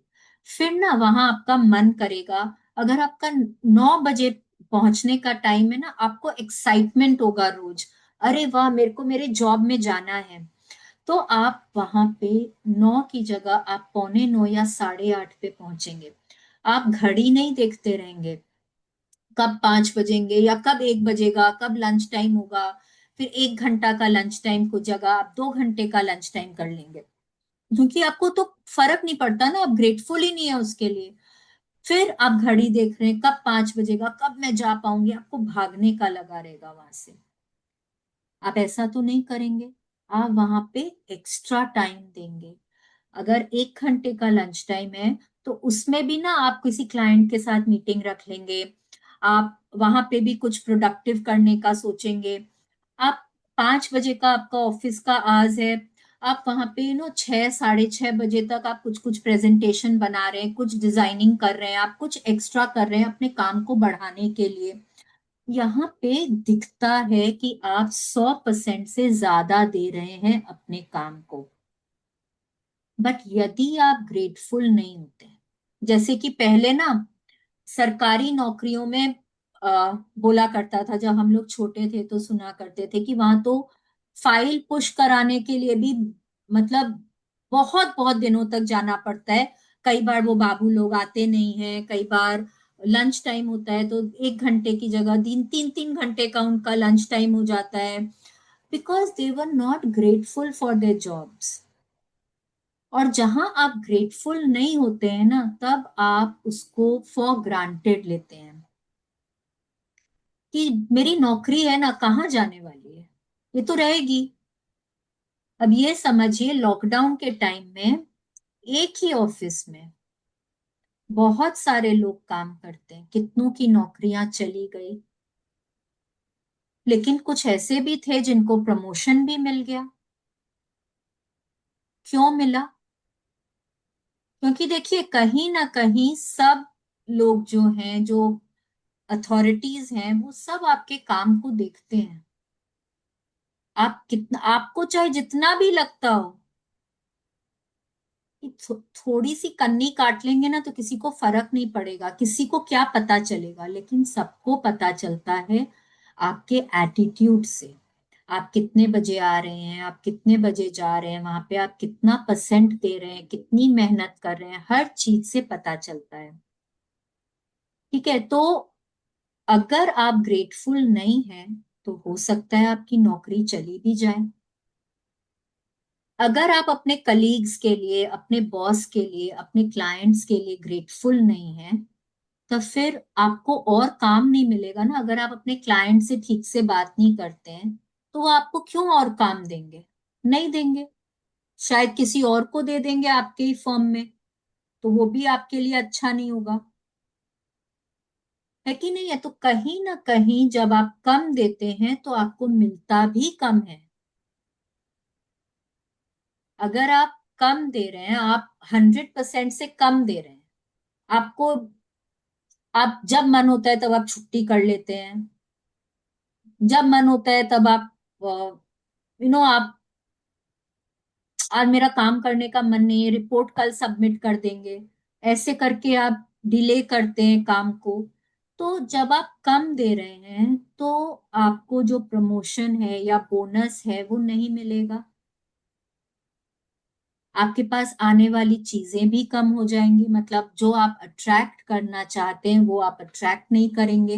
फिर ना वहां आपका मन करेगा, अगर आपका 9 बजे पहुंचने का टाइम है ना, आपको एक्साइटमेंट होगा रोज, अरे वाह मेरे को मेरे जॉब में जाना है, तो आप वहां पे 9 की जगह आप पौने 9 या 8:30 पे पहुंचेंगे। आप घड़ी नहीं देखते रहेंगे, कब 5 बजेंगे या कब 1 बजेगा, कब लंच टाइम होगा, फिर 1 घंटा का लंच टाइम को जगह आप 2 घंटे का लंच टाइम कर लेंगे, क्योंकि आपको तो फर्क नहीं पड़ता ना, आप ग्रेटफुल ही नहीं है उसके लिए। फिर आप घड़ी देख रहे हैं कब 5 बजेगा, कब मैं जा पाऊंगी, आपको भागने का लगा रहेगा वहां से। आप ऐसा तो नहीं करेंगे, आप वहां पे एक्स्ट्रा टाइम देंगे। अगर 1 घंटे का लंच टाइम है तो उसमें भी ना आप किसी क्लाइंट के साथ मीटिंग रख लेंगे, आप वहां पे भी कुछ प्रोडक्टिव करने का सोचेंगे। आप 5 बजे का आपका ऑफिस का आवर्स है, आप वहां पे 6 साढ़े 6 बजे तक आप कुछ कुछ प्रेजेंटेशन बना रहे हैं, कुछ डिजाइनिंग कर रहे हैं, आप कुछ एक्स्ट्रा कर रहे हैं अपने काम को बढ़ाने के लिए। यहाँ पे दिखता है कि आप 100% से ज्यादा दे रहे हैं अपने काम को। बट यदि आप ग्रेटफुल नहीं होते, जैसे कि पहले ना सरकारी नौकरियों में बोला करता था, जब हम लोग छोटे थे तो सुना करते थे कि वहां तो फाइल पुश कराने के लिए भी मतलब बहुत बहुत दिनों तक जाना पड़ता है, कई बार वो बाबू लोग आते नहीं हैं, कई बार लंच टाइम होता है तो 1 घंटे की जगह 3 3 3 घंटे का उनका लंच टाइम हो जाता है, because they were not grateful for their jobs. और जहां आप ग्रेटफुल नहीं होते हैं ना, तब आप उसको फॉर ग्रांटेड लेते हैं कि मेरी नौकरी है ना, कहाँ जाने वाली है, ये तो रहेगी। अब ये समझिए लॉकडाउन के टाइम में एक ही ऑफिस में बहुत सारे लोग काम करते हैं, कितनों की नौकरियां चली गई, लेकिन कुछ ऐसे भी थे जिनको प्रमोशन भी मिल गया। क्यों मिला? क्योंकि देखिए कहीं ना कहीं सब लोग जो हैं, जो अथॉरिटीज हैं, वो सब आपके काम को देखते हैं। आप कितना, आपको चाहे जितना भी लगता हो कि थोड़ी सी कन्नी काट लेंगे ना तो किसी को फर्क नहीं पड़ेगा, किसी को क्या पता चलेगा, लेकिन सबको पता चलता है आपके एटीट्यूड से। आप कितने बजे आ रहे हैं, आप कितने बजे जा रहे हैं, वहां पे आप कितना परसेंट दे रहे हैं, कितनी मेहनत कर रहे हैं, हर चीज से पता चलता है। ठीक है, तो अगर आप ग्रेटफुल नहीं हैं तो हो सकता है आपकी नौकरी चली भी जाए। अगर आप अपने कलीग्स के लिए, अपने बॉस के लिए, अपने क्लाइंट्स के लिए ग्रेटफुल नहीं हैं, तो फिर आपको और काम नहीं मिलेगा ना। अगर आप अपने क्लाइंट से ठीक से बात नहीं करते हैं तो वो आपको क्यों और काम देंगे? नहीं देंगे, शायद किसी और को दे देंगे आपके ही फर्म में, तो वो भी आपके लिए अच्छा नहीं होगा, है कि नहीं है? तो कहीं ना कहीं जब आप कम देते हैं तो आपको मिलता भी कम है। अगर आप कम दे रहे हैं, आप 100% से कम दे रहे हैं, आपको, आप जब मन होता है तब आप छुट्टी कर लेते हैं, जब मन होता है तब आप आप, आज मेरा काम करने का मन नहीं है, रिपोर्ट कल सबमिट कर देंगे, ऐसे करके आप डिले करते हैं काम को। तो जब आप कम दे रहे हैं तो आपको जो प्रमोशन है या बोनस है वो नहीं मिलेगा, आपके पास आने वाली चीजें भी कम हो जाएंगी, मतलब जो आप अट्रैक्ट करना चाहते हैं वो आप अट्रैक्ट नहीं करेंगे।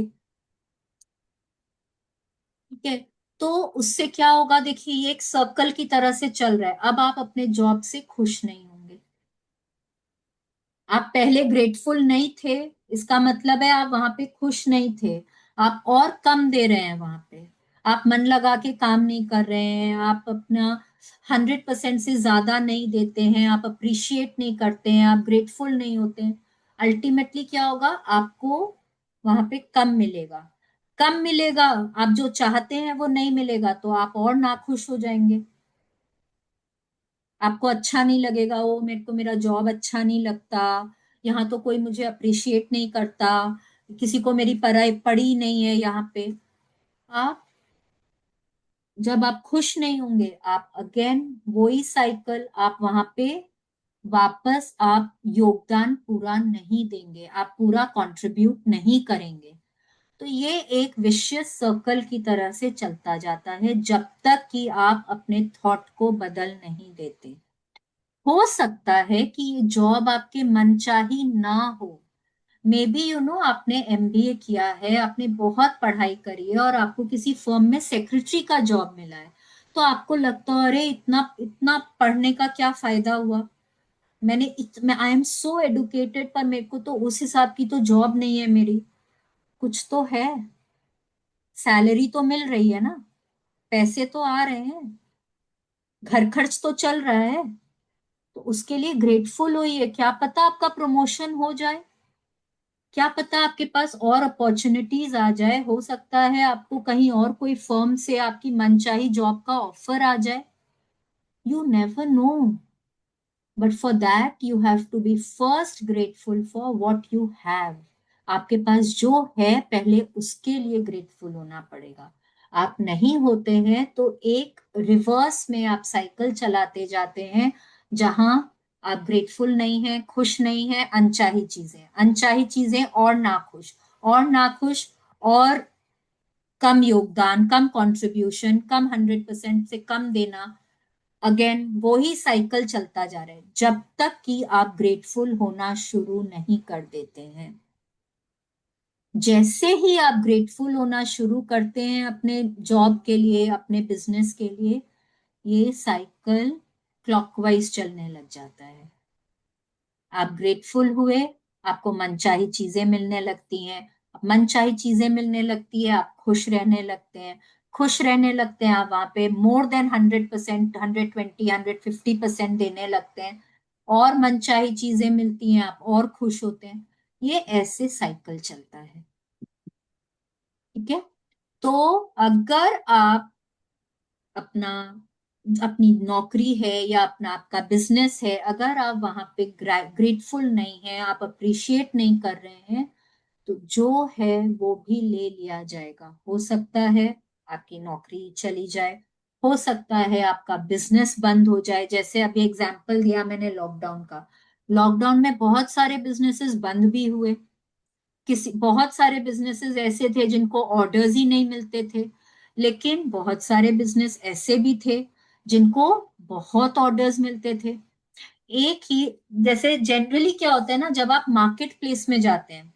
ठीक है, तो उससे क्या होगा, देखिए ये एक सर्कल की तरह से चल रहा है। अब आप अपने जॉब से खुश नहीं होंगे, आप पहले ग्रेटफुल नहीं थे, इसका मतलब है आप वहां पे खुश नहीं थे, आप और कम दे रहे हैं वहां पे, आप मन लगा के काम नहीं कर रहे हैं, आप अपना 100% से ज्यादा नहीं देते हैं, आप अप्रिशिएट नहीं करते हैं, आप ग्रेटफुल नहीं होते हैं, अल्टीमेटली क्या होगा, आपको वहां पे कम मिलेगा। कम मिलेगा, आप जो चाहते हैं वो नहीं मिलेगा, तो आप और नाखुश हो जाएंगे। आपको अच्छा नहीं लगेगा, वो मेरे को मेरा जॉब अच्छा नहीं लगता, यहाँ तो कोई मुझे अप्रिशिएट नहीं करता, किसी को मेरी पढ़ाई पड़ी नहीं है यहाँ पे। आप जब आप खुश नहीं होंगे, आप अगेन वही साइकिल, आप वहां पे वापस आप योगदान पूरा नहीं देंगे, आप पूरा कंट्रीब्यूट नहीं करेंगे। तो ये एक विशियस सर्कल की तरह से चलता जाता है जब तक कि आप अपने थॉट को बदल नहीं देते। हो सकता है कि ये जॉब आपके मनचाही ना हो, मे बी आपने एमबीए किया है, आपने बहुत पढ़ाई करी है और आपको किसी फर्म में सेक्रेटरी का जॉब मिला है, तो आपको लगता है अरे इतना इतना पढ़ने का क्या फायदा हुआ, मैं आई एम सो एडुकेटेड, पर मेरे को तो उस हिसाब की तो जॉब नहीं है मेरी। कुछ तो है, सैलरी तो मिल रही है ना, पैसे तो आ रहे हैं, घर खर्च तो चल रहा है, तो उसके लिए ग्रेटफुल होइए। क्या पता आपका प्रमोशन हो जाए, क्या पता आपके पास और अपॉर्चुनिटीज आ जाए, हो सकता है आपको कहीं और कोई फर्म से आपकी मनचाही जॉब का ऑफर आ जाए। You never know, but for that you have to be first grateful for what you have. आपके पास जो है पहले उसके लिए ग्रेटफुल होना पड़ेगा। आप नहीं होते हैं तो एक रिवर्स में आप साइकिल चलाते जाते हैं, जहां आप ग्रेटफुल नहीं है, खुश नहीं है, अनचाही चीजें, अनचाही चीजें और नाखुश, और नाखुश, और कम योगदान, कम कंट्रीब्यूशन, कम 100% से कम देना। अगेन वही साइकिल चलता जा रहा है जब तक कि आप ग्रेटफुल होना शुरू नहीं कर देते हैं। जैसे ही आप ग्रेटफुल होना शुरू करते हैं अपने जॉब के लिए, अपने बिजनेस के लिए, ये साइकिल क्लॉकवाइज चलने लग जाता है। आप ग्रेटफुल हुए, आपको मनचाही चीजें मिलने लगती हैं, मनचाही चीजें मिलने लगती है, आप खुश रहने लगते हैं, खुश रहने लगते हैं, आप वहां पे मोर देन 100%, 120, 150% देने लगते हैं, और मनचाही चीजें मिलती हैं, आप और खुश होते हैं। ये ऐसे साइकिल चलता है। ठीक है, तो अगर आप अपना अपनी नौकरी है या अपना आपका बिजनेस है, अगर आप वहां पे ग्रेटफुल नहीं है, आप अप्रिशिएट नहीं कर रहे हैं, तो जो है वो भी ले लिया जाएगा। हो सकता है आपकी नौकरी चली जाए, हो सकता है आपका बिजनेस बंद हो जाए, जैसे अभी एग्जांपल दिया मैंने लॉकडाउन का। लॉकडाउन में बहुत सारे बिजनेसेस बंद भी हुए, किसी बहुत सारे बिजनेसेस ऐसे थे जिनको ऑर्डर्स ही नहीं मिलते थे, लेकिन बहुत सारे बिजनेस ऐसे भी थे जिनको बहुत ऑर्डर्स मिलते थे। एक ही, जैसे जनरली क्या होता है ना, जब आप मार्केट प्लेस में जाते हैं,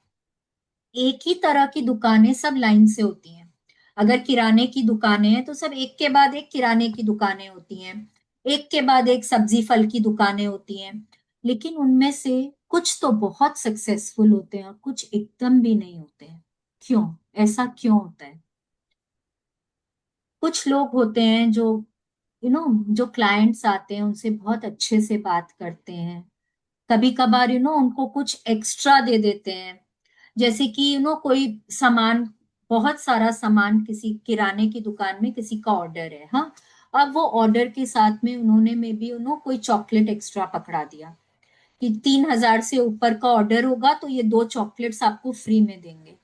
एक ही तरह की दुकानें सब लाइन से होती हैं। अगर किराने की दुकानें हैं तो सब एक के बाद एक किराने की दुकानें होती हैं, एक के बाद एक सब्जी फल की दुकानें होती हैं, लेकिन उनमें से कुछ तो बहुत सक्सेसफुल होते हैं और कुछ एकदम भी नहीं होते हैं। क्यों? ऐसा क्यों होता है? कुछ लोग होते हैं जो जो क्लाइंट्स आते हैं उनसे बहुत अच्छे से बात करते हैं, कभी कभार उनको कुछ एक्स्ट्रा दे देते हैं, जैसे कि कोई सामान, बहुत सारा सामान किसी किराने की दुकान में किसी का ऑर्डर है, हाँ, अब वो ऑर्डर के साथ में उन्होंने में भी कोई चॉकलेट एक्स्ट्रा पकड़ा दिया कि 3,000 से ऊपर का ऑर्डर होगा तो ये 2 चॉकलेट्स आपको फ्री में देंगे।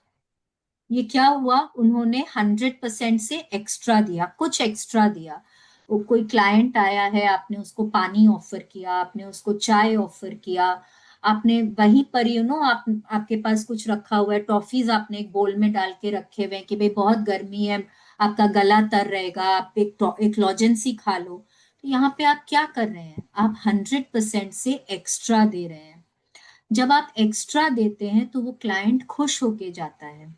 ये क्या हुआ, उन्होंने 100% से एक्स्ट्रा दिया, कुछ एक्स्ट्रा दिया। वो कोई क्लाइंट आया है, आपने उसको पानी ऑफर किया, आपने उसको चाय ऑफर किया, आपने वहीं पर आप आपके पास कुछ रखा हुआ है, टॉफीज आपने एक बोल में डाल के रखे हुए हैं कि भाई बहुत गर्मी है, आपका गला तर रहेगा, आप एक लॉजेंसी खा लो। तो यहाँ पे आप क्या कर रहे हैं, आप 100% से एक्स्ट्रा दे रहे हैं। जब आप एक्स्ट्रा देते हैं तो वो क्लाइंट खुश होके जाता है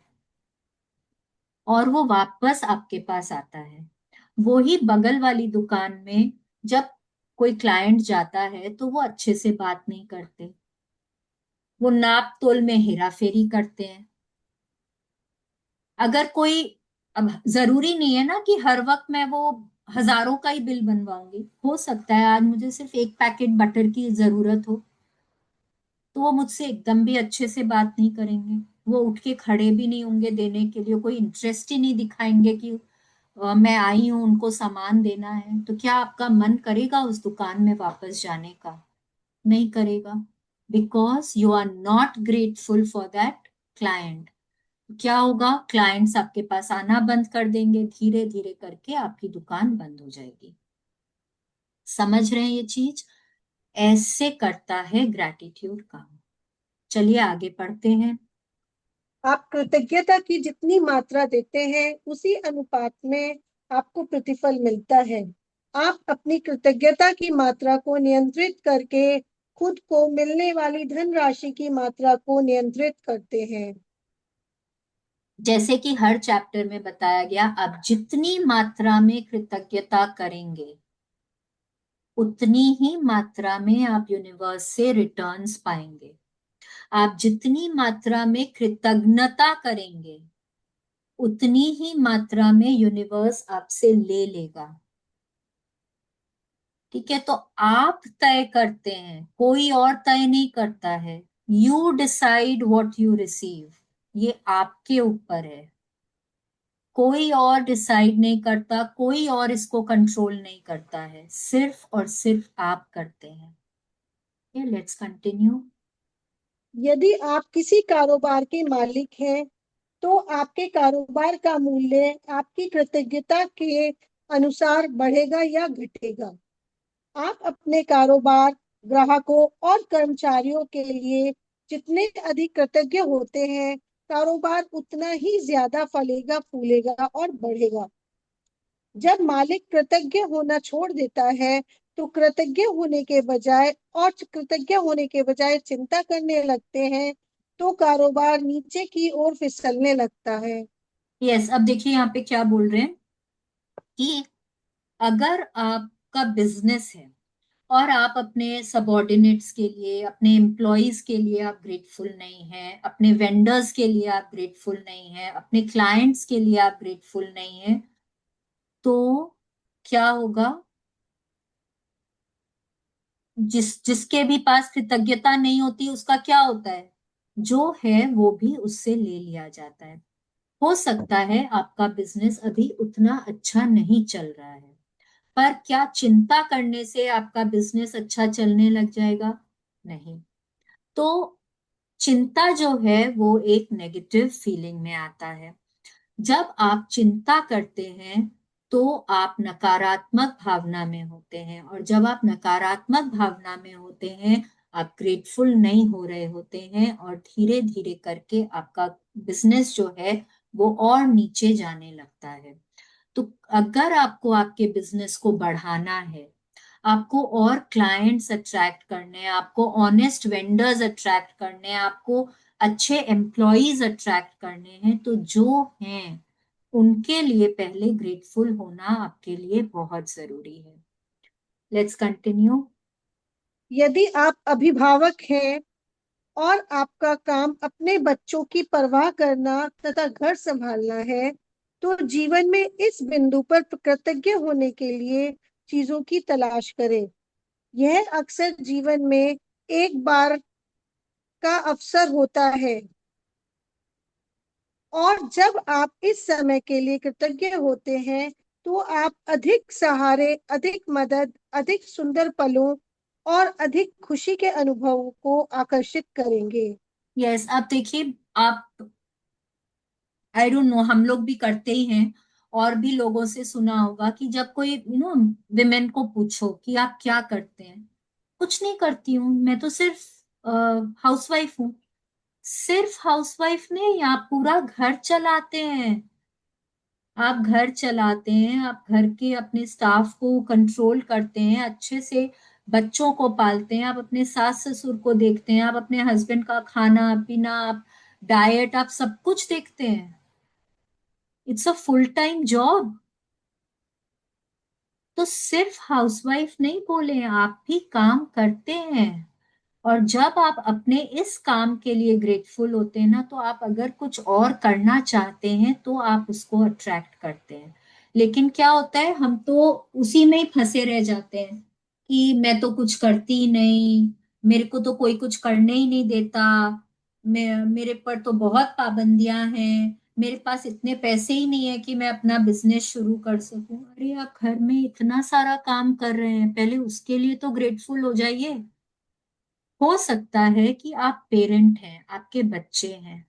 और वो वापस आपके पास आता है। वो ही बगल वाली दुकान में जब कोई क्लाइंट जाता है तो वो अच्छे से बात नहीं करते, वो नाप तोल में हेरा फेरी करते हैं। अगर कोई, अब जरूरी नहीं है ना कि हर वक्त मैं वो हजारों का ही बिल बनवाऊंगी। हो सकता है आज मुझे सिर्फ एक पैकेट बटर की जरूरत हो, तो वो मुझसे एकदम भी अच्छे से बात नहीं करेंगे, वो उठ के खड़े भी नहीं होंगे देने के लिए, कोई इंटरेस्ट ही नहीं दिखाएंगे कि मैं आई हूँ उनको सामान देना है। तो क्या आपका मन करेगा उस दुकान में वापस जाने का? नहीं करेगा, because you are not grateful for that client. क्या होगा? क्लाइंट्स आपके पास आना बंद कर देंगे, धीरे धीरे करके आपकी दुकान बंद हो जाएगी। समझ रहे हैं ये चीज? ऐसे करता है ग्रैटिट्यूड काम। चलिए आगे पढ़ते हैं। आप कृतज्ञता की जितनी मात्रा देते हैं उसी अनुपात में आपको प्रतिफल मिलता है। आप अपनी कृतज्ञता की मात्रा को नियंत्रित करके खुद को मिलने वाली धनराशि की मात्रा को नियंत्रित करते हैं। जैसे कि हर चैप्टर में बताया गया, आप जितनी मात्रा में कृतज्ञता करेंगे उतनी ही मात्रा में आप यूनिवर्स से रिटर्न्स पाएंगे। आप जितनी मात्रा में कृतज्ञता करेंगे उतनी ही मात्रा में यूनिवर्स आपसे ले लेगा। ठीक है? तो आप तय करते हैं, कोई और तय नहीं करता है। You decide what you receive, ये आपके ऊपर है। कोई और डिसाइड नहीं करता, कोई और इसको कंट्रोल नहीं करता है, सिर्फ और सिर्फ आप करते हैं। Let's continue. यदि आप किसी कारोबार के मालिक हैं तो आपके कारोबार का मूल्य आपकी कृतज्ञता के अनुसार बढ़ेगा या घटेगा। आप अपने कारोबार, ग्राहकों और कर्मचारियों के लिए जितने अधिक कृतज्ञ होते हैं, कारोबार उतना ही ज्यादा फलेगा, फूलेगा और बढ़ेगा। जब मालिक कृतज्ञ होना छोड़ देता है तो कृतज्ञ होने के बजाय चिंता करने लगते हैं, तो कारोबार नीचे की ओर फिसलने लगता है। यस, अब देखिए यहाँ पे क्या बोल रहे हैं कि अगर आपका बिजनेस है और आप अपने सबॉर्डिनेट्स के लिए, अपने एम्प्लॉयज के लिए आप ग्रेटफुल नहीं हैं, अपने वेंडर्स के लिए आप ग्रेटफुल नहीं हैं, अपने क्लाइंट्स के लिए आप ग्रेटफुल नहीं हैं, तो क्या होगा? जिसके भी पास कृतज्ञता नहीं होती उसका क्या होता है? जो है वो भी उससे ले लिया जाता है। हो सकता है आपका बिजनेस अभी उतना अच्छा नहीं चल रहा है, पर क्या चिंता करने से आपका बिजनेस अच्छा चलने लग जाएगा? नहीं। तो चिंता जो है वो एक नेगेटिव फीलिंग में आता है। जब आप चिंता करते हैं तो आप नकारात्मक भावना में होते हैं, और जब आप नकारात्मक भावना में होते हैं आप ग्रेटफुल नहीं हो रहे होते हैं, और धीरे धीरे करके आपका बिजनेस जो है वो और नीचे जाने लगता है। तो अगर आपको आपके बिजनेस को बढ़ाना है, आपको और क्लाइंट्स अट्रैक्ट करने हैं, आपको ऑनेस्ट वेंडर्स अट्रैक्ट करने हैं, आपको अच्छे एम्प्लॉयज अट्रैक्ट करने हैं, तो जो हैं उनके लिए पहले ग्रेटफुल होना आपके लिए बहुत जरूरी है। Let's continue. यदि आप अभिभावक हैं और आपका काम अपने बच्चों की परवाह करना तथा घर संभालना है, तो जीवन में इस बिंदु पर कृतज्ञ होने के लिए चीजों की तलाश करें। यह अक्सर जीवन में एक बार का अवसर होता है, और जब आप इस समय के लिए कृतज्ञ होते हैं तो आप अधिक सहारे, अधिक मदद, अधिक सुंदर पलों और अधिक खुशी के अनुभवों को आकर्षित करेंगे। यस, अब देखिए, आप, आई डोंट नो, हम लोग भी करते ही हैं, और भी लोगों से सुना होगा कि जब कोई विमेन को पूछो कि आप क्या करते हैं, कुछ नहीं करती हूँ, मैं तो सिर्फ हाउसवाइफ हूँ। सिर्फ हाउसवाइफ नहीं, आप पूरा घर चलाते हैं। आप घर चलाते हैं, आप घर के अपने स्टाफ को कंट्रोल करते हैं, अच्छे से बच्चों को पालते हैं, आप अपने सास ससुर को देखते हैं, आप अपने हस्बैंड का खाना पीना, आप डाइट, आप सब कुछ देखते हैं। It's a full time job. तो सिर्फ हाउसवाइफ नहीं बोले, आप भी काम करते हैं। और जब आप अपने इस काम के लिए ग्रेटफुल होते हैं ना, तो आप अगर कुछ और करना चाहते हैं तो आप उसको अट्रैक्ट करते हैं। लेकिन क्या होता है, हम तो उसी में ही फंसे रह जाते हैं कि मैं तो कुछ करती ही नहीं, मेरे को तो कोई कुछ करने ही नहीं देता, मेरे पर तो बहुत पाबंदियां हैं, मेरे पास इतने पैसे ही नहीं है कि मैं अपना बिजनेस शुरू कर सकूं। अरे आप घर में इतना सारा काम कर रहे हैं, पहले उसके लिए तो ग्रेटफुल हो जाइए। हो सकता है कि आप पेरेंट हैं, आपके बच्चे हैं,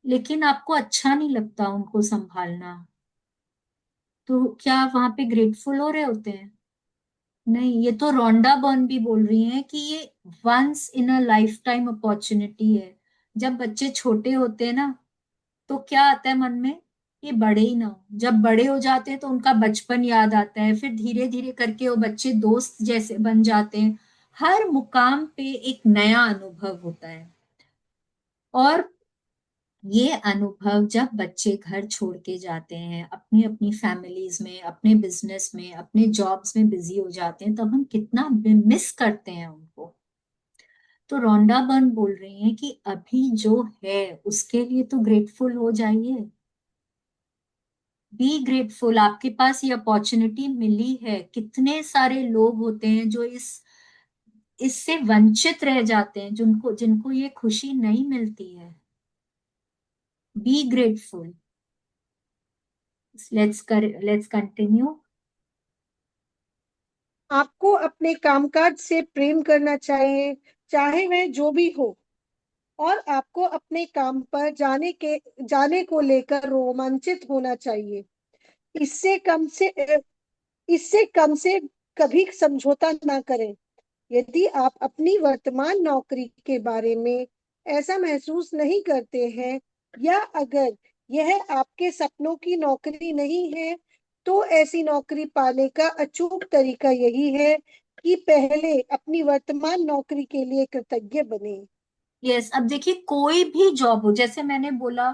लेकिन आपको अच्छा नहीं लगता उनको संभालना, तो क्या आप वहां पे ग्रेटफुल हो रहे होते हैं? नहीं, ये तो रोंडा बर्न भी बोल रही हैं कि ये once in a lifetime opportunity है। जब बच्चे छोटे होते हैं ना, तो क्या आता है मन में, ये बड़े ही ना हो। जब बड़े हो जाते हैं तो उनका बचपन याद आता है, फिर धीरे धीरे करके वो बच्चे दोस्त जैसे बन जाते हैं। हर मुकाम पे एक नया अनुभव होता है, और ये अनुभव जब बच्चे घर छोड़ के जाते हैं, अपनी अपनी फैमिलीज में, अपने बिजनेस में, अपने जॉब्स में बिजी हो जाते हैं, तब हम कितना मिस करते हैं उनको। तो रोंडा बर्न बोल रही हैं कि अभी जो है उसके लिए तो ग्रेटफुल हो जाइए। बी ग्रेटफुल, आपके पास ये अपॉर्चुनिटी मिली है। कितने सारे लोग होते हैं जो इससे वंचित रह जाते हैं, जिनको जिनको ये खुशी नहीं मिलती है। Be grateful. Let's continue. आपको अपने कामकाज से प्रेम करना चाहिए, चाहे वह जो भी हो। और आपको अपने काम पर जाने को लेकर रोमांचित होना चाहिए। इससे कम से इससे कम से कभी समझौता ना करें। यदि आप अपनी वर्तमान नौकरी के बारे में ऐसा महसूस नहीं करते हैं, या अगर यह आपके सपनों की नौकरी नहीं है, तो ऐसी नौकरी पाने का अचूक तरीका यही है कि पहले अपनी वर्तमान नौकरी के लिए कृतज्ञ बने। यस, अब देखिए, कोई भी जॉब हो, जैसे मैंने बोला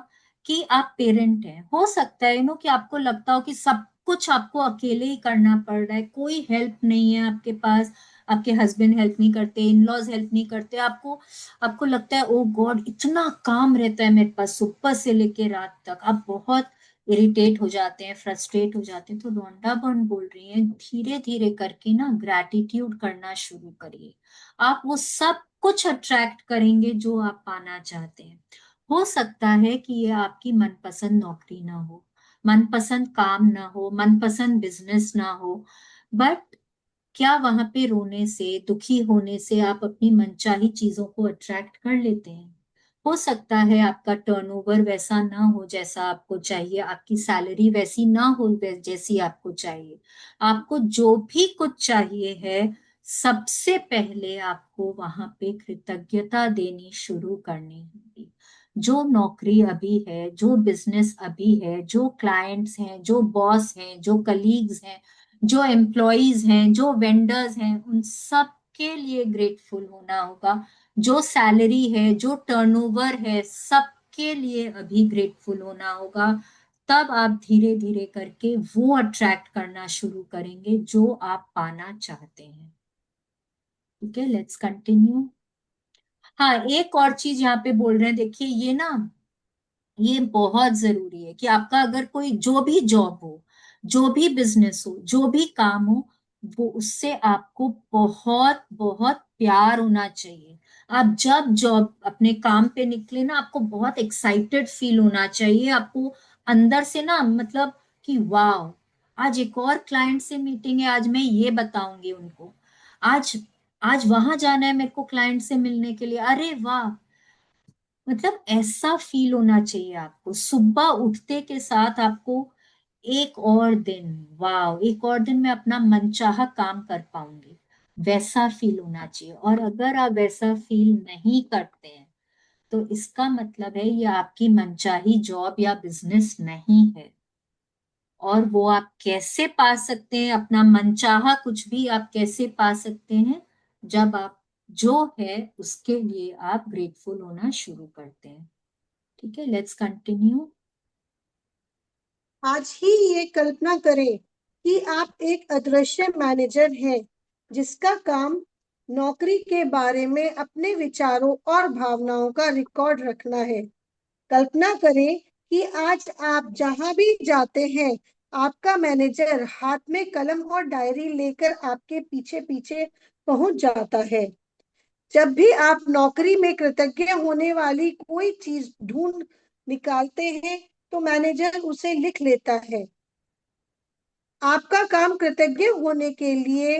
कि आप पेरेंट हैं, हो सकता है कि आपको लगता हो कि सब कुछ आपको अकेले ही करना पड़ रहा है, कोई हेल्प नहीं है आपके पास, आपके हस्बैंड हेल्प नहीं करते, इन लॉज हेल्प नहीं करते, आपको आपको लगता है ओ गॉड इतना काम रहता है मेरे पास सुबह से लेके रात तक, आप बहुत इरिटेट हो जाते हैं, फ्रस्ट्रेट हो जाते हैं। तो रोंडा बर्न बोल रही है, धीरे धीरे करके ना ग्रैटिट्यूड करना शुरू करिए। आप वो सब कुछ अट्रैक्ट करेंगे जो आप पाना चाहते हैं। हो सकता है कि ये आपकी मनपसंद नौकरी ना हो, मनपसंद काम ना हो, मनपसंद बिजनेस ना हो, बट क्या वहां पे रोने से, दुखी होने से आप अपनी मनचाही चीजों को अट्रैक्ट कर लेते हैं? हो सकता है आपका टर्नओवर वैसा ना हो जैसा आपको चाहिए, आपकी सैलरी वैसी ना हो जैसी आपको चाहिए। आपको जो भी कुछ चाहिए है, सबसे पहले आपको वहां पे कृतज्ञता देनी शुरू करनी होगी। जो नौकरी अभी है, जो बिजनेस अभी है, जो क्लाइंट्स हैं, जो बॉस हैं, जो कलीग्स हैं, जो एम्प्लॉयज हैं, जो वेंडर्स हैं, उन सब के लिए ग्रेटफुल होना होगा। जो सैलरी है, जो टर्नओवर है, सबके लिए अभी ग्रेटफुल होना होगा। तब आप धीरे धीरे करके वो अट्रैक्ट करना शुरू करेंगे जो आप पाना चाहते हैं। ठीक है, लेट्स कंटिन्यू। हाँ, एक और चीज यहाँ पे बोल रहे हैं, देखिए ये ना, ये बहुत जरूरी है कि आपका अगर कोई जो भी जॉब हो, जो भी बिजनेस हो, जो भी काम हो, वो उससे आपको बहुत बहुत प्यार होना चाहिए। आप जब जॉब अपने काम पे निकले ना, आपको बहुत एक्साइटेड फील होना चाहिए, आपको अंदर से ना, मतलब कि वाह, आज एक और क्लाइंट से मीटिंग है, आज मैं ये बताऊंगी उनको, आज आज वहां जाना है मेरे को क्लाइंट से मिलने के लिए, अरे वाह। मतलब ऐसा फील होना चाहिए आपको सुबह उठते के साथ, आपको एक और दिन, वाह, एक और दिन मैं अपना मनचाहा काम कर पाऊंगी, वैसा फील होना चाहिए। और अगर आप वैसा फील नहीं करते हैं, तो इसका मतलब है ये आपकी मनचाही जॉब या बिजनेस नहीं है। और वो आप कैसे पा सकते हैं, अपना मनचाहा कुछ भी आप कैसे पा सकते हैं, जब आप जो है उसके लिए आप ग्रेटफुल होना शुरू करते हैं। ठीक है, लेट्स कंटिन्यू। आज ही ये कल्पना करें कि आप एक अदृश्य मैनेजर हैं, जिसका काम नौकरी के बारे में अपने विचारों और भावनाओं का रिकॉर्ड रखना है। कल्पना करें कि आज आप जहां भी जाते हैं, आपका मैनेजर हाथ में कलम और डायरी लेकर आपके पीछे पीछे पहुंच जाता है। जब भी आप नौकरी में कृतज्ञ होने वाली कोई चीज ढूंढ निकालते हैं, तो मैनेजर उसे लिख लेता है। आपका काम कृतज्ञ होने के लिए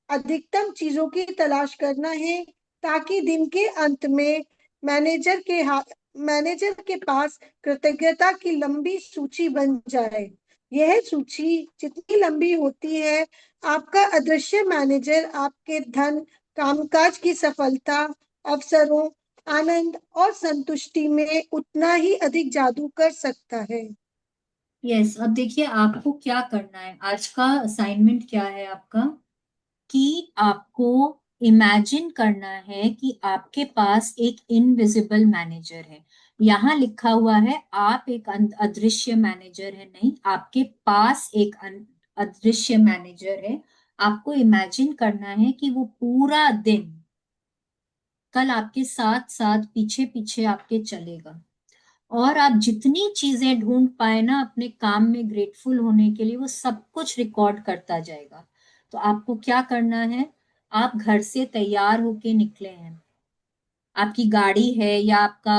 अधिकतम चीजों की तलाश करना है, ताकि दिन के अंत में मैनेजर के पास कृतज्ञता की लंबी सूची बन जाए। यह सूची जितनी लंबी होती है, आपका अदृश्य मैनेजर आपके धन, कामकाज की सफलता, अवसरों, आनंद और संतुष्टि में उतना ही अधिक जादू कर सकता है। यस, अब देखिए आपको क्या करना है। आज का असाइनमेंट क्या है आपका, कि आपको इमेजिन करना है कि आपके पास एक इनविजिबल मैनेजर है। यहाँ लिखा हुआ है आप एक अदृश्य मैनेजर है, नहीं, आपके पास एक अदृश्य मैनेजर है। आपको इमेजिन करना है कि वो पूरा दिन कल आपके साथ साथ पीछे पीछे आपके चलेगा, और आप जितनी चीजें ढूंढ पाए ना अपने काम में ग्रेटफुल होने के लिए, वो सब कुछ रिकॉर्ड करता जाएगा। तो आपको क्या करना है, आप घर से तैयार होके निकले हैं, आपकी गाड़ी है या आपका,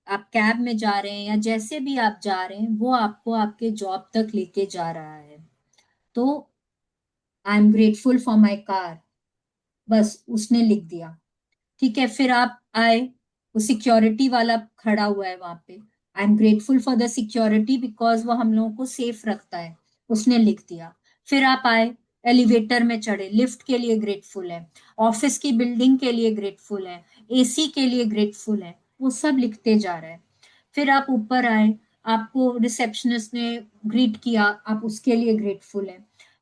आप कैब में जा रहे हैं या जैसे भी आप जा रहे हैं, वो आपको आपके जॉब तक लेके जा रहा है। तो आई am grateful for my car, बस उसने लिख दिया। ठीक है, फिर आप आए, वो सिक्योरिटी वाला खड़ा हुआ है वहां पे, आई am grateful for the security because वो हम लोगों को सेफ रखता है, उसने लिख दिया। फिर आप आए, एलिवेटर में चढ़े, लिफ्ट के लिए ग्रेटफुल है, ऑफिस की बिल्डिंग के लिए ग्रेटफुल है, एसी के लिए ग्रेटफुल है, वो सब लिखते जा रहे हैं। फिर आप ऊपर आए, आपको रिसेप्शनिस्ट ने ग्रीट किया, आप उसके लिए ग्रेटफुल है।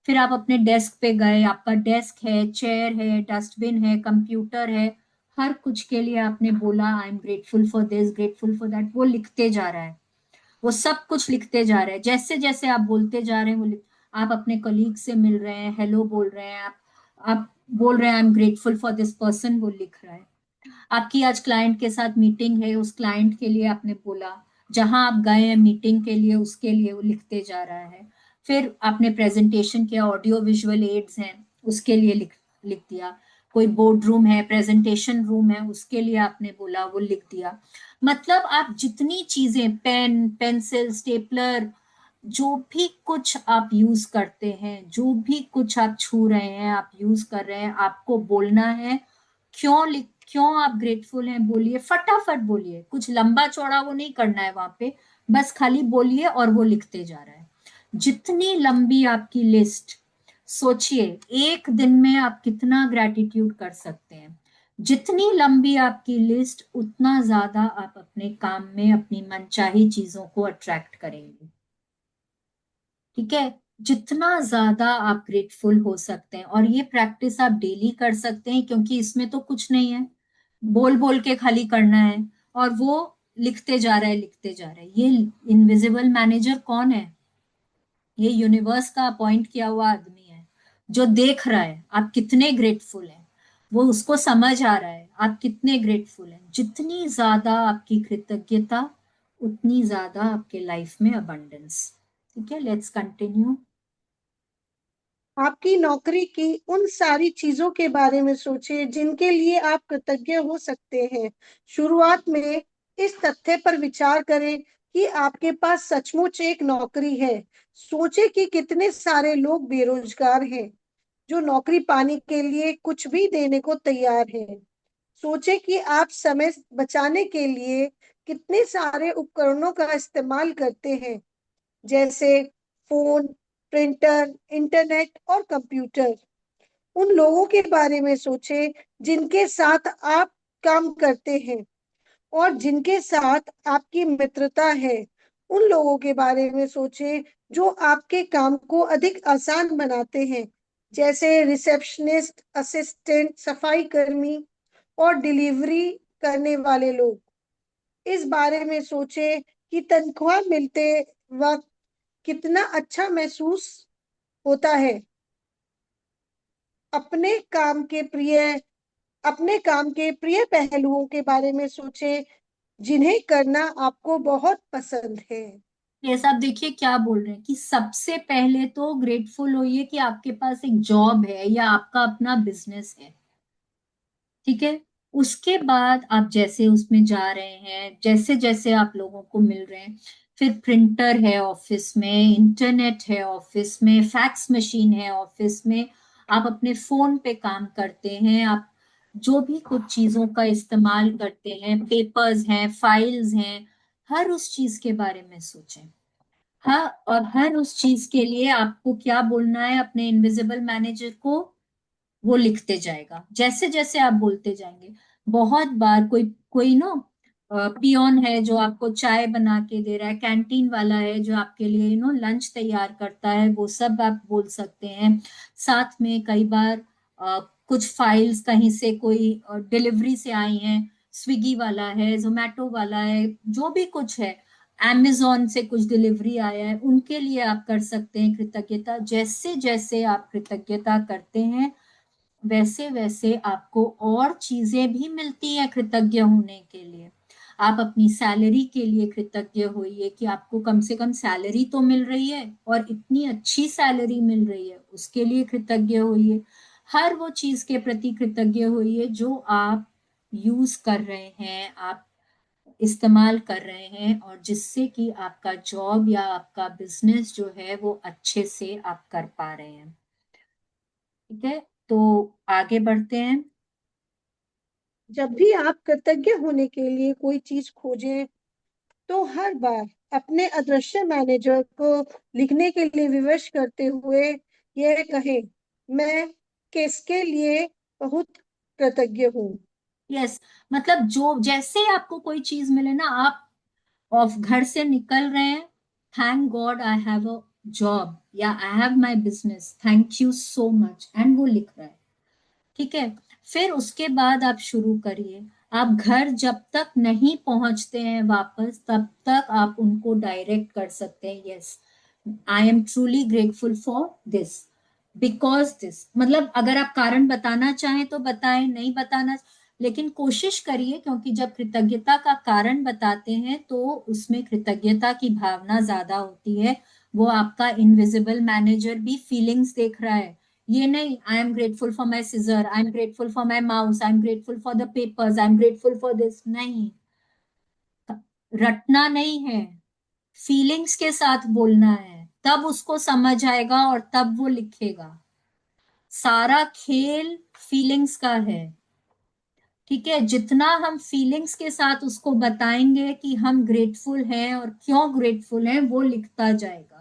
फिर आप अपने डेस्क पे गए, आपका डेस्क है, चेयर है, डस्टबिन है, कंप्यूटर है, हर कुछ के लिए आपने बोला आई am grateful for this, grateful for that, वो लिखते जा रहा है, वो सब कुछ लिखते जा रहे हैं। जैसे जैसे आप बोलते जा रहे हैं आप अपने कलीग से मिल रहे हैं, हेलो बोल रहे हैं, आप बोल रहे हैं I am grateful for this person, वो लिख रहा है। आपकी आज क्लाइंट के साथ मीटिंग है, उस क्लाइंट के लिए आपने बोला, जहां आप गए हैं मीटिंग के लिए उसके लिए वो लिखते जा रहा है। फिर आपने प्रेजेंटेशन किया, ऑडियो विजुअल एड्स हैं, उसके लिए लिख लिख दिया। कोई बोर्ड रूम है, प्रेजेंटेशन रूम है, उसके लिए आपने बोला, वो लिख दिया। मतलब आप जितनी चीजें, पेन, पेंसिल, स्टेपलर, जो भी कुछ आप यूज करते हैं, जो भी कुछ आप छू रहे हैं, आप यूज कर रहे हैं, आपको बोलना है क्यों आप ग्रेटफुल हैं, बोलिए, फटाफट बोलिए, कुछ लंबा चौड़ा वो नहीं करना है वहां पे, बस खाली बोलिए और वो लिखते जा रहा है। जितनी लंबी आपकी लिस्ट, सोचिए एक दिन में आप कितना ग्रैटिट्यूड कर सकते हैं। जितनी लंबी आपकी लिस्ट, उतना ज्यादा आप अपने काम में अपनी मनचाही चीजों को अट्रैक्ट करेंगे। ठीक है, जितना ज्यादा आप ग्रेटफुल हो सकते हैं, और ये प्रैक्टिस आप डेली कर सकते हैं, क्योंकि इसमें तो कुछ नहीं है, बोल बोल के खाली करना है, और वो लिखते जा रहा है, लिखते जा रहा है। ये इनविजिबल मैनेजर कौन है, ये यूनिवर्स का अपॉइंट किया हुआ आदमी है, जो देख रहा है आप कितने ग्रेटफुल हैं, वो उसको समझ आ रहा है आप कितने ग्रेटफुल हैं। जितनी ज्यादा आपकी कृतज्ञता, उतनी ज्यादा आपके लाइफ में अबंडेंस। ठीक है, लेट्स कंटिन्यू। आपकी नौकरी की उन सारी चीजों के बारे में सोचिए जिनके लिए आप कृतज्ञ हो सकते हैं। शुरुआत में इस तथ्य पर विचार करें कि आपके पास सचमुच एक नौकरी है। सोचे कि कितने सारे लोग बेरोजगार हैं, जो नौकरी पाने के लिए कुछ भी देने को तैयार हैं। सोचे कि आप समय बचाने के लिए कितने सारे उपकरणों का इस्तेमाल करते हैं, जैसे फोन, प्रिंटर, इंटरनेट और कंप्यूटर। उन लोगों के बारे में सोचें जिनके साथ आप काम करते हैं और जिनके साथ आपकी मित्रता है। उन लोगों के बारे में सोचें जो आपके काम को अधिक आसान बनाते हैं, जैसे रिसेप्शनिस्ट, असिस्टेंट, सफाई कर्मी और डिलीवरी करने वाले लोग। इस बारे में सोचें कि तनख्वाह मिलते वक्त कितना अच्छा महसूस होता है। अपने काम के प्रिय अपने काम के प्रिय पहलुओं के बारे में सोचें, जिन्हें करना आपको बहुत पसंद है। ये सब देखिए क्या बोल रहे हैं कि सबसे पहले तो ग्रेटफुल होइए कि आपके पास एक जॉब है या आपका अपना बिजनेस है। ठीक है। उसके बाद आप जैसे उसमें जा रहे हैं, जैसे जैसे आप लोगों को मिल रहे हैं, फिर प्रिंटर है ऑफिस में, इंटरनेट है ऑफिस में, फैक्स मशीन है ऑफिस में, आप अपने फोन पे काम करते हैं, आप जो भी कुछ चीजों का इस्तेमाल करते हैं, पेपर्स हैं, फाइल्स हैं, हर उस चीज के बारे में सोचें। हाँ, और हर उस चीज के लिए आपको क्या बोलना है अपने इनविजिबल मैनेजर को, वो लिखते जाएगा जैसे जैसे आप बोलते जाएंगे। बहुत बार कोई कोई नो पियोन है जो आपको चाय बना के दे रहा है, कैंटीन वाला है जो आपके लिए लंच तैयार करता है, वो सब आप बोल सकते हैं। साथ में कई बार कुछ फाइल्स कहीं से कोई डिलीवरी से आई हैं, स्विगी वाला है, जोमेटो वाला है, जो भी कुछ है, amazon से कुछ डिलीवरी आया है, उनके लिए आप कर सकते हैं कृतज्ञता। जैसे जैसे आप कृतज्ञता करते हैं, वैसे वैसे आपको और चीजें भी मिलती है कृतज्ञ होने के लिए। आप अपनी सैलरी के लिए कृतज्ञ होइए कि आपको कम से कम सैलरी तो मिल रही है, और इतनी अच्छी सैलरी मिल रही है, उसके लिए कृतज्ञ होइए। हर वो चीज के प्रति कृतज्ञ होइए जो आप यूज कर रहे हैं, आप इस्तेमाल कर रहे हैं, और जिससे कि आपका जॉब या आपका बिजनेस जो है वो अच्छे से आप कर पा रहे हैं। ठीक है, तो आगे बढ़ते हैं। जब भी आप कृतज्ञ होने के लिए कोई चीज खोजें, तो हर बार अपने अदृश्य मैनेजर को लिखने के लिए विवश करते हुए यह कहें, मैं किसके लिए बहुत कृतज्ञ हूँ। यस, मतलब जो जैसे आपको कोई चीज मिले ना, आप ऑफ घर से निकल रहे हैं, thank God I have a job, या I have my business, thank you so much, and वो लिख रहा है। ठीक है। फिर उसके बाद आप शुरू करिए। आप घर जब तक नहीं पहुंचते हैं वापस, तब तक आप उनको डायरेक्ट कर सकते हैं, yes I am truly grateful for this, because this, मतलब अगर आप कारण बताना चाहें तो बताएं, नहीं बताना, लेकिन कोशिश करिए, क्योंकि जब कृतज्ञता का कारण बताते हैं तो उसमें कृतज्ञता की भावना ज्यादा होती है। वो आपका इनविजिबल मैनेजर भी फीलिंग्स देख रहा है। ये नहीं I am grateful for my scissor, I am grateful for my mouse, I am grateful for the papers, I am grateful for this, नहीं, रटना नहीं है, फीलिंग्स के साथ बोलना है, तब उसको समझ आएगा और तब वो लिखेगा। सारा खेल फीलिंग्स का है। ठीक है, जितना हम फीलिंग्स के साथ उसको बताएंगे कि हम ग्रेटफुल हैं और क्यों ग्रेटफुल हैं, वो लिखता जाएगा।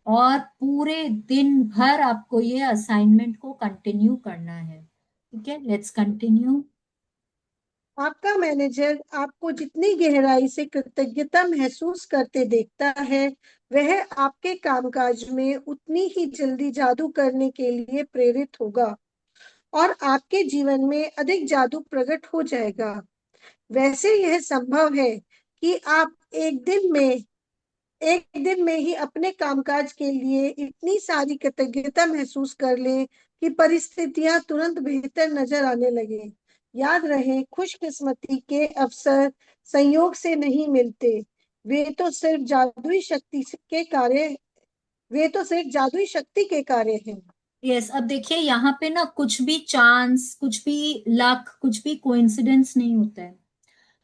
और पूरे दिन भर आपको ये असाइनमेंट को कंटिन्यू करना है। ठीक है, लेट्स कंटिन्यू। आपका मैनेजर आपको जितनी गहराई से कृतज्ञता महसूस करते देखता है, वह आपके कामकाज में उतनी ही जल्दी जादू करने के लिए प्रेरित होगा और आपके जीवन में अधिक जादू प्रकट हो जाएगा। वैसे यह संभव है कि आप एक दिन में ही अपने कामकाज के लिए इतनी सारी कृतज्ञता महसूस कर लें कि परिस्थितियां तुरंत बेहतर नजर आने लगे। याद रहे, खुशकिस्मती के अवसर संयोग से नहीं मिलते। वे तो सिर्फ जादुई शक्ति के कार्य वे तो सिर्फ जादुई शक्ति के कार्य हैं। यस, अब देखिए यहाँ पे ना कुछ भी चांस, कुछ भी लक, कुछ भी कोइंसिडेंस नहीं होता है।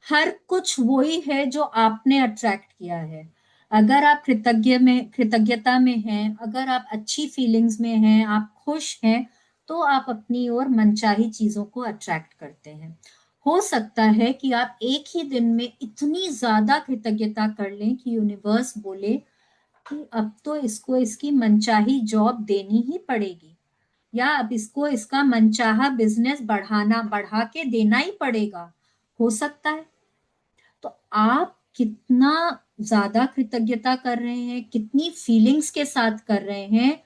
हर कुछ वही है जो आपने अट्रैक्ट किया है। अगर आप कृतज्ञता में हैं, अगर आप अच्छी फीलिंग्स में हैं, आप खुश हैं, तो आप अपनी ओर मनचाही चीजों को अट्रैक्ट करते हैं। हो सकता है कि आप एक ही दिन में इतनी ज्यादा कृतज्ञता कर लें कि यूनिवर्स बोले कि अब तो इसको इसकी मनचाही जॉब देनी ही पड़ेगी, या अब इसको इसका मनचाहा बिजनेस बढ़ा के देना ही पड़ेगा। हो सकता है। तो आप कितना ज्यादा कृतज्ञता कर रहे हैं, कितनी फीलिंग्स के साथ कर रहे हैं,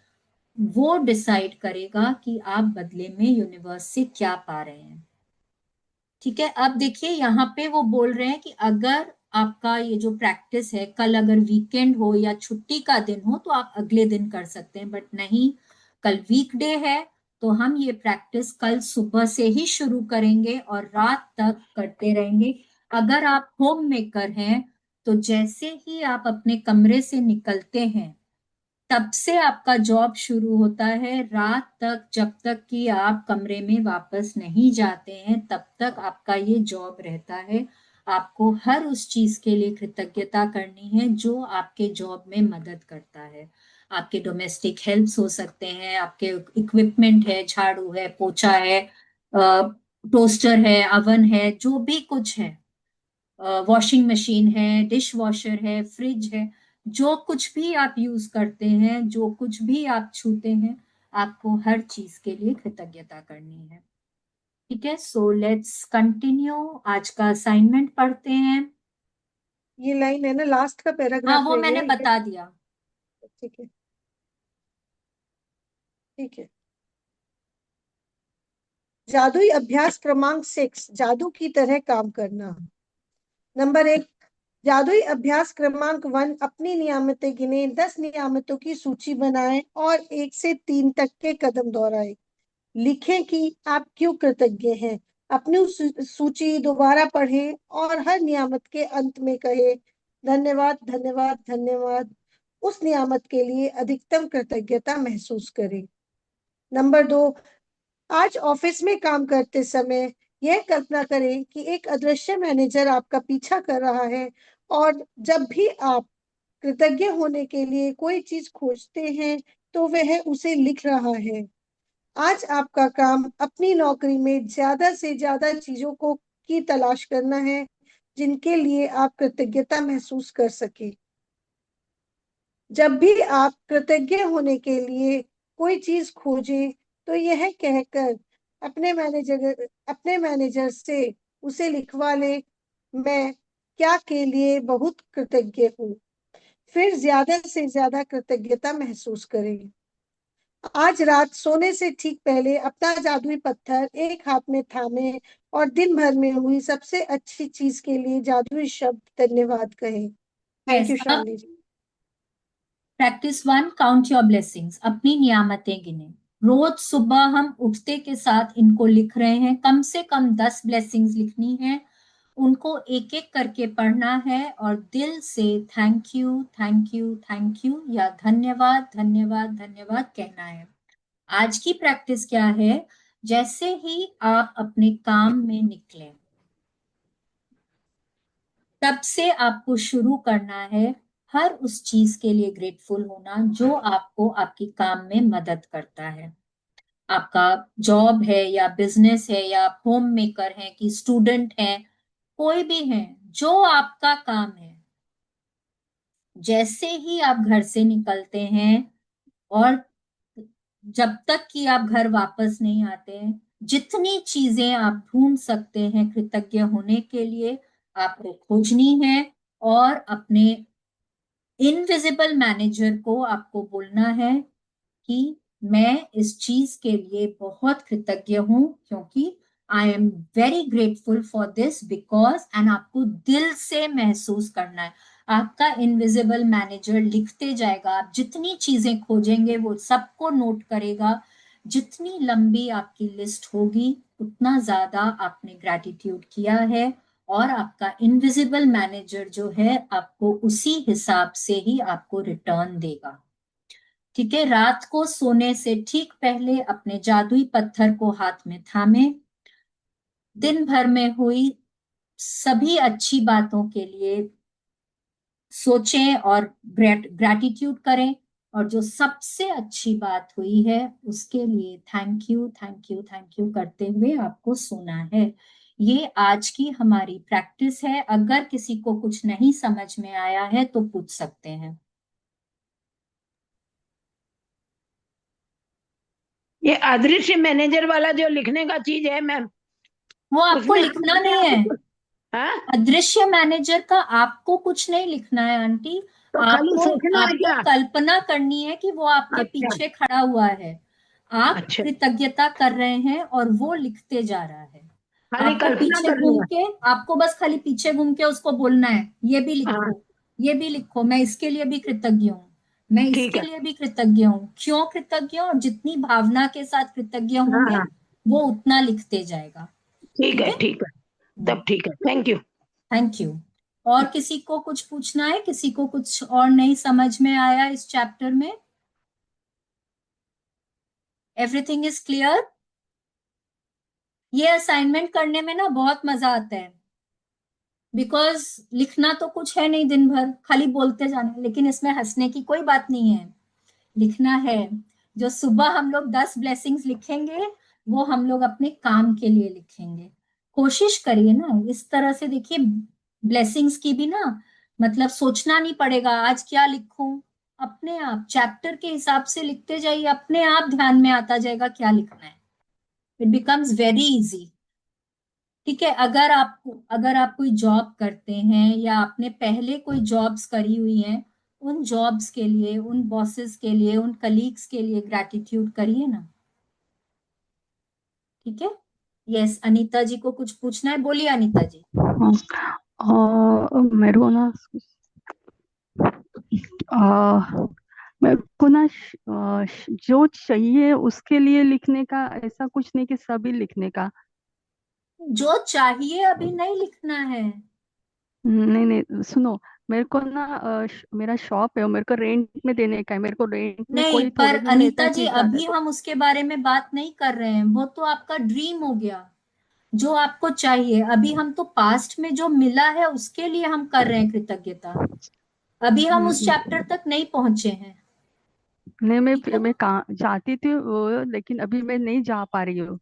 वो डिसाइड करेगा कि आप बदले में यूनिवर्स से क्या पा रहे हैं। ठीक है, अब देखिए यहाँ पे वो बोल रहे हैं कि अगर आपका ये जो प्रैक्टिस है, कल अगर वीकेंड हो या छुट्टी का दिन हो तो आप अगले दिन कर सकते हैं, बट नहीं, कल वीकडे है, तो हम ये प्रैक्टिस कल सुबह से ही शुरू करेंगे और रात तक करते रहेंगे। अगर आप होम मेकर हैं तो जैसे ही आप अपने कमरे से निकलते हैं तब से आपका जॉब शुरू होता है, रात तक जब तक कि आप कमरे में वापस नहीं जाते हैं तब तक आपका ये जॉब रहता है। आपको हर उस चीज के लिए कृतज्ञता करनी है जो आपके जॉब में मदद करता है। आपके डोमेस्टिक हेल्प्स हो सकते हैं, आपके इक्विपमेंट है, झाड़ू है, पोछा है, टोस्टर है, अवन है, जो भी कुछ है, वॉशिंग मशीन है, डिश वॉशर है, फ्रिज है, जो कुछ भी आप यूज करते हैं, जो कुछ भी आप छूते हैं, आपको हर चीज के लिए कृतज्ञता करनी है। ठीक है, सो लेट्स कंटिन्यू। आज का असाइनमेंट पढ़ते हैं। ये लाइन है ना, लास्ट का हाँ, पैराग्राफ वो रह मैंने गया ये। बता दिया। ठीक है, ठीक है। जादुई अभ्यास क्रमांक 6, जादू की तरह काम करना। नंबर 1, जादुई अभ्यास क्रमांक 1, अपनी नियामतें गिने, 10 नियामतों की सूची बनाएं और 1 से 3 तक के कदम दोहराएं। लिखें कि आप क्यों कृतज्ञ हैं। अपनी सूची दोबारा पढ़ें और हर नियामत के अंत में कहें, धन्यवाद, धन्यवाद, धन्यवाद। उस नियामत के लिए अधिकतम कृतज्ञता महसूस करें। नंबर 2, आज ऑफिस में काम करते समय यह कल्पना करें कि एक अदृश्य मैनेजर आपका पीछा कर रहा है और जब भी आप कृतज्ञ होने के लिए कोई चीज खोजते हैं तो वह उसे लिख रहा है। आज आपका काम अपनी नौकरी में ज्यादा से ज्यादा चीजों को की तलाश करना है जिनके लिए आप कृतज्ञता महसूस कर सके। जब भी आप कृतज्ञ होने के लिए कोई चीज खोजें तो यह कहकर अपने मैनेजर से उसे लिखवा ले, मैं क्या के लिए बहुत कृतज्ञ हूँ। फिर ज्यादा से ज्यादा कृतज्ञता महसूस करें। आज रात सोने से ठीक पहले अपना जादुई पत्थर एक हाथ में थामे और दिन भर में हुई सबसे अच्छी चीज के लिए जादुई शब्द धन्यवाद कहें। थैंक यस, यू अब शालिनी जी। प्रैक्टिस 1, काउंट योर ब्लेसिंग्स, अपनी नियामतें गिने। रोज सुबह हम उठते के साथ इनको लिख रहे हैं, कम से कम 10 ब्लेसिंग्स लिखनी है, उनको एक एक करके पढ़ना है और दिल से thank you, thank you, thank you या धन्यवाद, धन्यवाद, धन्यवाद कहना है। आज की प्रैक्टिस क्या है? जैसे ही आप अपने काम में निकलें तब से आपको शुरू करना है हर उस चीज के लिए ग्रेटफुल होना जो आपको आपकी काम में मदद करता है। आपका जॉब है या बिजनेस है या आप होम मेकर हैं कि स्टूडेंट हैं, कोई भी है, जो आपका काम है, जैसे ही आप घर से निकलते हैं और जब तक कि आप घर वापस नहीं आते हैं, जितनी चीजें आप ढूंढ सकते हैं कृतज्ञ होने के लिए, आपको खोजनी है और अपने इनविजिबल मैनेजर को आपको बोलना है कि मैं इस चीज के लिए बहुत कृतज्ञ हूं क्योंकि I am very grateful for this because, and आपको दिल से महसूस करना है। आपका इनविजिबल मैनेजर लिखते जाएगा, आप जितनी चीजें खोजेंगे वो सबको नोट करेगा। जितनी लंबी आपकी लिस्ट होगी उतना ज्यादा आपने ग्रैटिट्यूड किया है और आपका इनविजिबल मैनेजर जो है आपको उसी हिसाब से ही आपको रिटर्न देगा। ठीक है, रात को सोने से ठीक पहले अपने जादुई पत्थर को हाथ में थामे, दिन भर में हुई सभी अच्छी बातों के लिए सोचें और ग्रैटिट्यूड करें और जो सबसे अच्छी बात हुई है उसके लिए thank you, thank you, thank you करते हुए आपको सोना है। ये आज की हमारी प्रैक्टिस है। अगर किसी को कुछ नहीं समझ में आया है तो पूछ सकते हैं। ये अदृश्य मैनेजर वाला जो लिखने का चीज है मैम, वो आपको उसमें हम लिखना अपने नहीं आप है। को, हाँ, अदृश्य मैनेजर का आपको कुछ नहीं लिखना है आंटी। तो खाली आपको सोचना है आपको क्या? कल्पना करनी है कि वो आपके अच्छा, पीछे खड़ा हुआ है, आप अच्छा, कृतज्ञता कर रहे हैं और वो लिखते जा रहा है। खाली आपको कल्पना पीछे करनी घूम है। के आपको बस खाली पीछे घूम के उसको बोलना है, ये भी हाँ, लिखो, ये भी लिखो, मैं इसके लिए भी कृतज्ञ हूँ, मैं ठीक इसके है। लिए भी कृतज्ञ हूँ, क्यों कृतज्ञ हूँ, और जितनी भावना के साथ कृतज्ञ हाँ, होंगे हाँ, वो उतना लिखते जाएगा। ठीक ठीक है, है। ठीक है, तब ठीक है, थैंक यू। Thank you. और किसी को कुछ पूछना है, किसी को कुछ और नहीं समझ में आया इस चैप्टर में? Everything is clear? ये असाइनमेंट करने में ना बहुत मजा आता है, बिकॉज लिखना तो कुछ है नहीं, दिन भर खाली बोलते जाना, लेकिन इसमें हंसने की कोई बात नहीं है। लिखना है। जो सुबह हम लोग 10 ब्लेसिंग्स लिखेंगे, वो हम लोग अपने काम के लिए लिखेंगे। कोशिश करिए ना इस तरह से, देखिए ब्लेसिंग्स की भी ना, मतलब सोचना नहीं पड़ेगा आज क्या लिखूं। अपने आप चैप्टर के हिसाब से लिखते जाइए, अपने आप ध्यान में आता जाएगा क्या लिखना है। It becomes very easy. ठीक है, अगर आप कोई जॉब करते हैं या आपने पहले कोई जॉब्स करी हुई हैं, उन जॉब्स के लिए, उन बॉसेस के लिए, उन कलीग्स के लिए ग्रैटिट्यूड करिए ना। ठीक है। यस, अनीता जी को कुछ पूछना है, बोलिए अनीता जी। हाँ, मेरे को ना आ, मेरे को ना जो चाहिए उसके लिए लिखने का, ऐसा कुछ नहीं कि सभी लिखने का। जो चाहिए अभी नहीं लिखना है। नहीं नहीं, सुनो, मेरे को ना मेरा शॉप है और मेरे को रेंट में देने का है। मेरे को रेंट में नहीं कोई पर थोड़े दिन रहता अनीता है जी, फिर जाता है अभी तो। हम उसके बारे में बात नहीं कर रहे हैं, वो तो आपका ड्रीम हो गया। जो आपको चाहिए, अभी हम तो पास्ट में जो मिला है उसके लिए हम कर रहे हैं कृतज्ञता। अभी हम उस चैप्टर तक नहीं पहुंचे हैं। नहीं, ठीक है। मैं जाती थी लेकिन अभी मैं नहीं जा पा रही हूँ।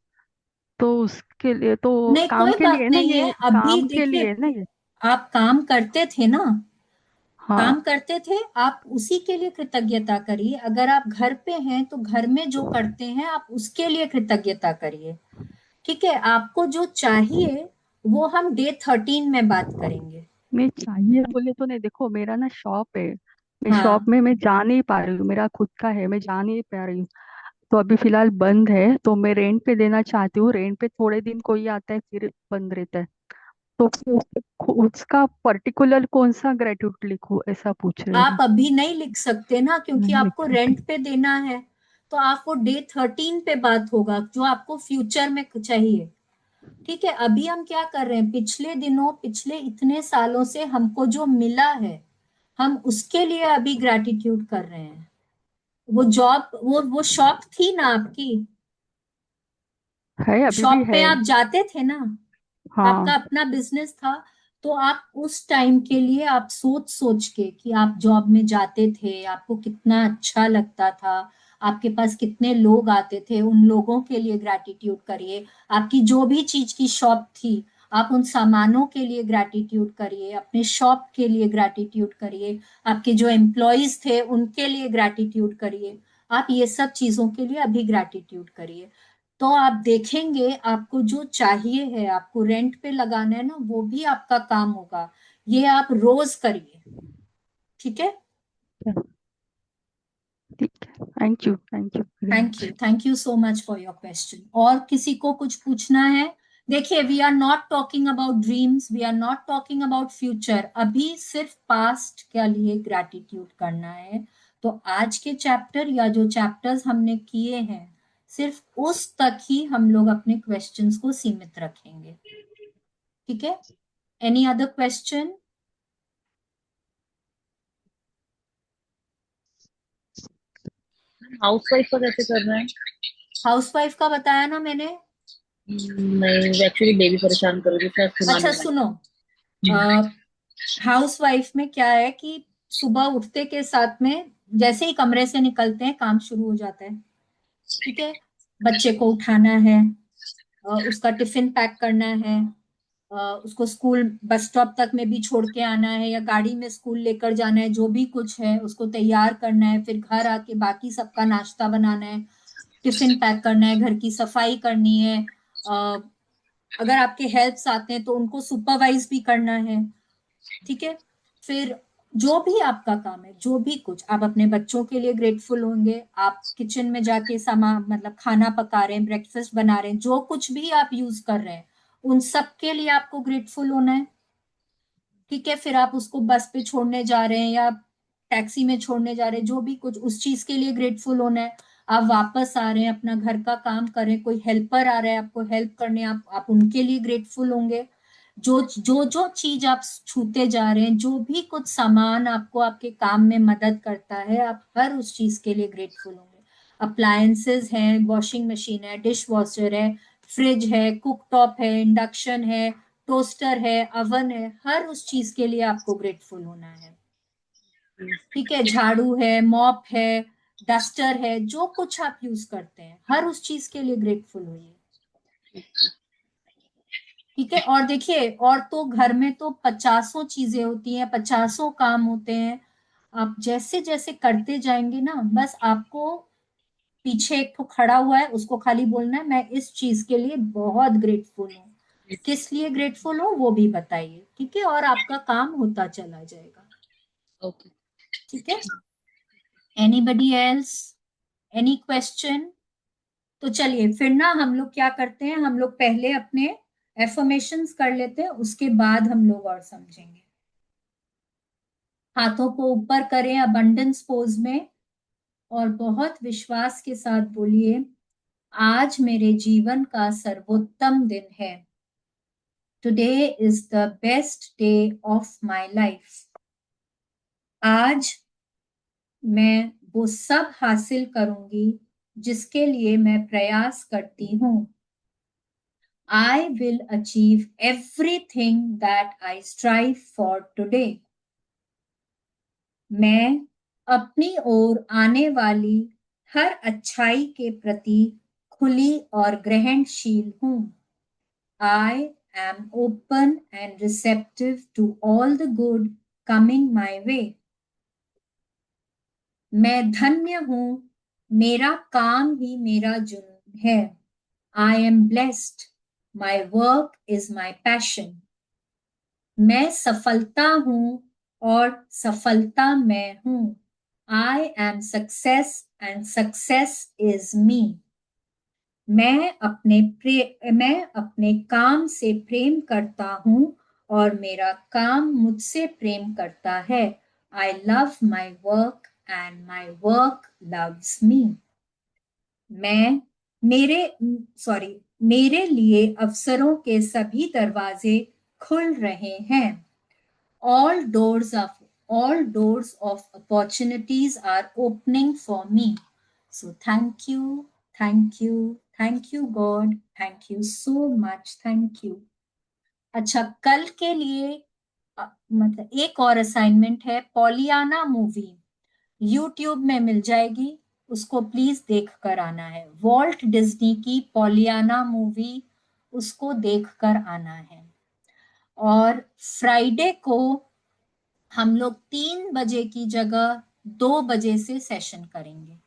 तो उसके लिए तो नहीं काम कोई के बात लिए ना, नहीं ये है, अभी काम के देखिए लिए ना ये। आप काम करते थे ना, हाँ। काम करते थे आप, उसी के लिए कृतज्ञता करिए। अगर आप घर पे हैं तो घर में जो करते हैं आप उसके लिए कृतज्ञता करिए। ठीक है, आपको जो चाहिए वो हम डे 13 में बात करेंगे। मैं चाहिए बोले तो नहीं, देखो मेरा ना शॉप है। मैं शॉप हाँ। में मैं जा नहीं पा रही हूँ, मेरा खुद का है, मैं जा नहीं पा रही हूँ। तो अभी फिलहाल बंद है, तो मैं रेंट पे देना चाहती हूँ। रेंट पे थोड़े दिन कोई आता है फिर बंद रहता है। तो फिर उसका पर्टिकुलर कौन सा ग्रेट्यूट लिखूं, ऐसा पूछ रही आप हूँ। अभी नहीं लिख सकते ना, क्योंकि नहीं लिख आपको सकती। रेंट पे देना है। तो आपको डे 13 पे बात होगा जो आपको फ्यूचर में चाहिए। ठीक है, अभी हम क्या कर रहे हैं, पिछले दिनों, पिछले इतने सालों से हमको जो मिला है, हम उसके लिए अभी ग्रैटिट्यूड कर रहे हैं। वो जॉब, वो शॉप थी ना आपकी, है, अभी भी शॉप पे है। आप जाते थे ना, आपका हाँ। अपना बिजनेस था। तो आप उस टाइम के लिए आप सोच सोच के कि आप जॉब में जाते थे, आपको कितना अच्छा लगता था, आपके पास कितने लोग आते थे, उन लोगों के लिए ग्रैटिट्यूड करिए। आपकी जो भी चीज की शॉप थी, आप उन सामानों के लिए ग्रैटिट्यूड करिए, अपने शॉप के लिए ग्रैटिट्यूड करिए, आपके जो एम्प्लॉयज थे उनके लिए ग्रैटिट्यूड करिए। आप ये सब चीजों के लिए अभी ग्रैटिट्यूड करिए। तो आप देखेंगे आपको जो चाहिए है, आपको रेंट पे लगाना है ना, वो भी आपका काम होगा। ये आप रोज करिए। ठीक है। ठीक है, thank you, thank you very much. Thank you so much for your question. और किसी को कुछ पूछना है? देखिए, we are not talking about dreams, we are not talking about future, अभी सिर्फ पास्ट के लिए ग्रैटिट्यूड करना है। तो आज के चैप्टर या जो चैप्टर्स हमने किए हैं, सिर्फ उस तक ही हम लोग अपने क्वेश्चंस को सीमित रखेंगे। ठीक है। Any other question? हाउसवाइफ का कैसे करना है? हाउसवाइफ का बताया ना मैंने। नहीं, एक्चुअली बेबी परेशान कर रही थी, शायद सुना अच्छा नहीं सुनो, मैंने। हाउसवाइफ में क्या है कि सुबह उठते के साथ में जैसे ही कमरे से निकलते हैं काम शुरू हो जाता है। ठीक है, बच्चे को उठाना है, उसका टिफिन पैक करना है, उसको स्कूल बस स्टॉप तक में भी छोड़ के आना है या गाड़ी में स्कूल लेकर जाना है, जो भी कुछ है उसको तैयार करना है, फिर घर आके बाकी सबका नाश्ता बनाना है, टिफिन पैक करना है, घर की सफाई करनी है। अ, अगर आपके हेल्प्स आते हैं तो उनको सुपरवाइज भी करना है। ठीक है। फिर जो भी आपका काम है, जो भी कुछ, आप अपने बच्चों के लिए ग्रेटफुल होंगे, आप किचन में जाके सामान, मतलब खाना पका रहे हैं, ब्रेकफास्ट बना रहे हैं, जो कुछ भी आप यूज कर रहे हैं, उन सब के लिए आपको ग्रेटफुल होना है। ठीक है, फिर आप उसको बस पे छोड़ने जा रहे हैं या टैक्सी में छोड़ने जा रहे हैं, जो भी कुछ, उस चीज के लिए ग्रेटफुल होना है। आप वापस आ रहे हैं, अपना घर का काम कर रहे हैं, कोई हेल्पर आ रहा है आपको हेल्प करने, आप उनके लिए ग्रेटफुल होंगे। जो जो जो चीज आप छूते जा रहे हैं, जो भी कुछ सामान आपको आपके काम में मदद करता है, आप हर उस चीज के लिए ग्रेटफुल होंगे। अप्लायंसेस हैं, वॉशिंग मशीन है, डिश वॉशर है, फ्रिज है, कुक टॉप है, इंडक्शन है, टोस्टर है, अवन है, हर उस चीज के लिए आपको ग्रेटफुल होना है। ठीक है, झाड़ू है, मॉप है, डस्टर है, जो कुछ आप यूज करते हैं हर उस चीज के लिए ग्रेटफुल होइए। ठीक है, और देखिए, और तो घर में तो पचासों चीजें होती हैं, पचासों काम होते हैं। आप जैसे जैसे करते जाएंगे ना, बस आपको पीछे एक तो खड़ा हुआ है, उसको खाली बोलना है मैं इस चीज के लिए बहुत ग्रेटफुल हूँ, किस लिए ग्रेटफुल हूँ वो भी बताइए। ठीक है, और आपका काम होता चला जाएगा। ओके। ठीक है, एनीबडी एल्स, एनी क्वेश्चन? तो चलिए फिर ना हम लोग क्या करते हैं, हम लोग पहले अपने एफर्मेशंस कर लेते हैं, उसके बाद हम लोग और समझेंगे। हाथों को ऊपर करें अबंडेंस पोज में और बहुत विश्वास के साथ बोलिए, आज मेरे जीवन का सर्वोत्तम दिन है। Today is the best day of my life. आज मैं वो सब हासिल करूंगी जिसके लिए मैं प्रयास करती हूँ। I will achieve everything that I strive for today. मैं अपनी ओर आने वाली हर अच्छाई के प्रति खुली और ग्रहणशील हूँ। I am open and receptive to all the good coming my way. मैं धन्य हूँ, मेरा काम ही मेरा जुनून है। I am blessed. My work is my passion. मैं सफलता हूँ और सफलता मैं हूँ। I am success and success is me. मैं अपने काम से प्रेम करता हूँ और मेरा काम मुझसे प्रेम करता है। I love my work and my work loves me. मैं मेरे सॉरी मेरे लिए अवसरों के सभी दरवाजे खुल रहे हैं। all doors of all doors of opportunities are opening for me. So thank you, thank you God, thank you so much, thank you. अच्छा, कल के लिए मतलब एक और असाइनमेंट है, पॉलियाना मूवी यूट्यूब में मिल जाएगी, उसको प्लीज देख कर आना है। वॉल्ट डिज्नी की पॉलियाना मूवी, उसको देख कर आना है। और फ्राइडे को हम लोग 3 बजे की जगह 2 बजे से सेशन करेंगे।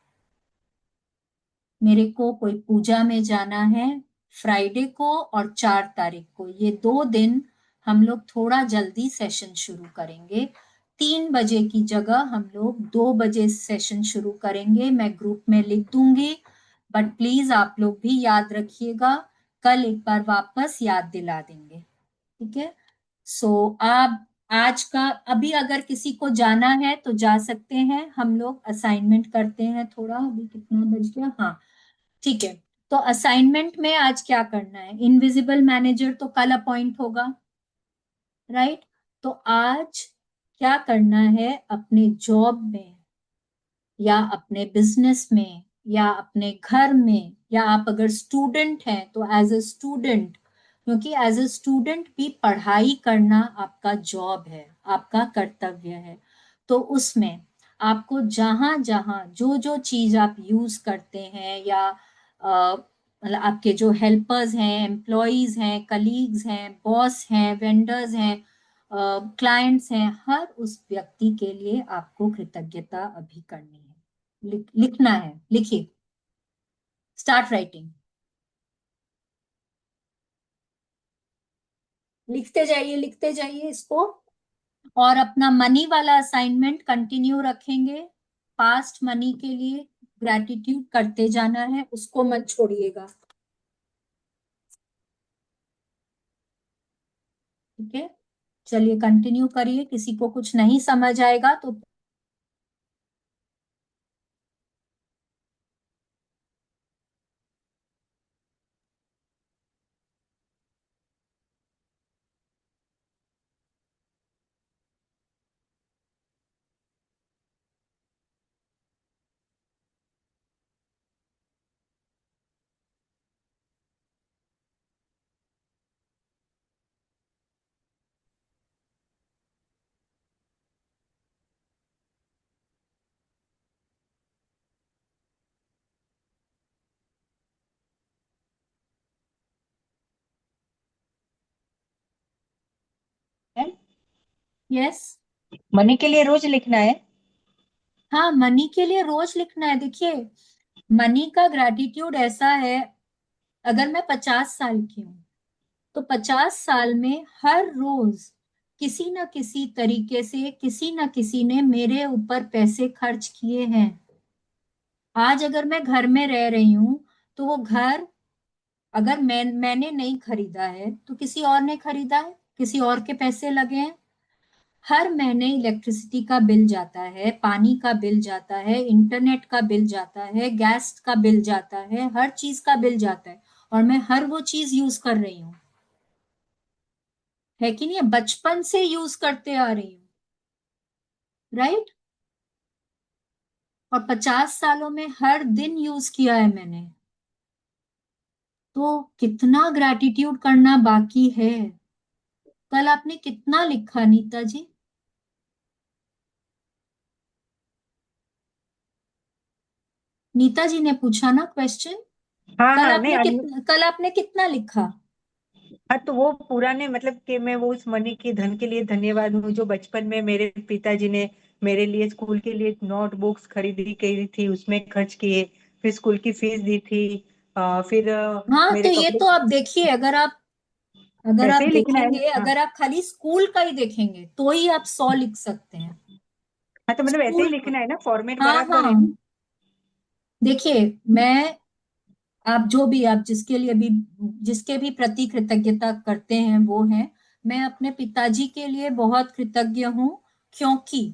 मेरे को कोई पूजा में जाना है फ्राइडे को और 4 तारीख को, ये 2 दिन हम लोग थोड़ा जल्दी सेशन शुरू करेंगे। 3 बजे की जगह हम लोग 2 बजे सेशन शुरू करेंगे। मैं ग्रुप में लिख दूंगी, बट प्लीज आप लोग भी याद रखिएगा, कल एक बार वापस याद दिला देंगे। ठीक है, सो आप आज का अभी अगर किसी को जाना है तो जा सकते हैं, हम लोग असाइनमेंट करते हैं थोड़ा। अभी कितना बज गया? हाँ, ठीक है। तो असाइनमेंट में आज क्या करना है, इनविजिबल मैनेजर तो कल अपॉइंट होगा, राइट? तो आज क्या करना है, अपने जॉब में या अपने बिजनेस में या अपने घर में, या आप अगर स्टूडेंट हैं तो एज ए स्टूडेंट, क्योंकि एज ए स्टूडेंट भी पढ़ाई करना आपका जॉब है, आपका कर्तव्य है। तो उसमें आपको जहां जहां जो जो चीज आप यूज करते हैं, या मतलब आपके जो हेल्पर्स हैं, एम्प्लॉयज हैं, कलीग्स हैं, बॉस हैं, वेंडर्स हैं, क्लाइंट्स हैं, हर उस व्यक्ति के लिए आपको कृतज्ञता अभी करनी है। लिखना है, लिखिए, स्टार्ट राइटिंग, लिखते जाइए इसको। और अपना मनी वाला असाइनमेंट कंटिन्यू रखेंगे, पास्ट मनी के लिए ग्रैटिट्यूड करते जाना है, उसको मत छोड़िएगा। ठीक है, चलिए कंटिन्यू करिए, किसी को कुछ नहीं समझ आएगा तो यस। मनी के लिए रोज लिखना है? हाँ, मनी के लिए रोज लिखना है। देखिए, मनी का ग्रैटिट्यूड ऐसा है, अगर मैं 50 साल की हूँ तो 50 साल में हर रोज किसी न किसी तरीके से किसी न किसी ने मेरे ऊपर पैसे खर्च किए हैं। आज अगर मैं घर में रह रही हूँ तो वो घर, अगर मैंने नहीं खरीदा है तो किसी और ने खरीदा है, किसी और के पैसे लगे हैं। हर महीने इलेक्ट्रिसिटी का बिल जाता है, पानी का बिल जाता है, इंटरनेट का बिल जाता है, गैस का बिल जाता है, हर चीज का बिल जाता है, और मैं हर वो चीज यूज कर रही हूँ, है कि नहीं? बचपन से यूज करते आ रही हूँ, राइट? और 50 सालों में हर दिन यूज किया है मैंने। तो कितना ग्रैटिट्यूड करना बाकी है। कल आपने कितना लिखा नीता जी? नीता जी ने पूछा ना क्वेश्चन। हाँ कल हाँ, नहीं आपने कितना, कल आपने कितना लिखा? हाँ, तो वो पुराने मतलब कि मैं वो उस मनी की धन के लिए धन्यवाद हूँ जो बचपन में मेरे पिताजी ने मेरे लिए स्कूल के लिए नोटबुक्स खरीदी करी थी, उसमें खर्च किए। फिर स्कूल की फीस दी थी। फिर हाँ, तो मेरे ये कपड़े। तो आप देखिए, अगर आप ऐसे ही लिखना है ना? देखेंगे, हाँ। अगर आप खाली स्कूल का ही देखेंगे तो ही आप 100 लिख सकते हैं। हाँ, तो मतलब ऐसे ही स्कूल का। लिखना है ना, फॉर्मेट हाँ बराबर है हाँ। ना? देखिए, मैं, आप जो भी, आप जिसके लिए भी, जिसके भी प्रति कृतज्ञता करते हैं वो है, मैं अपने पिताजी के लिए बहुत कृतज्ञ हूँ। क्योंकि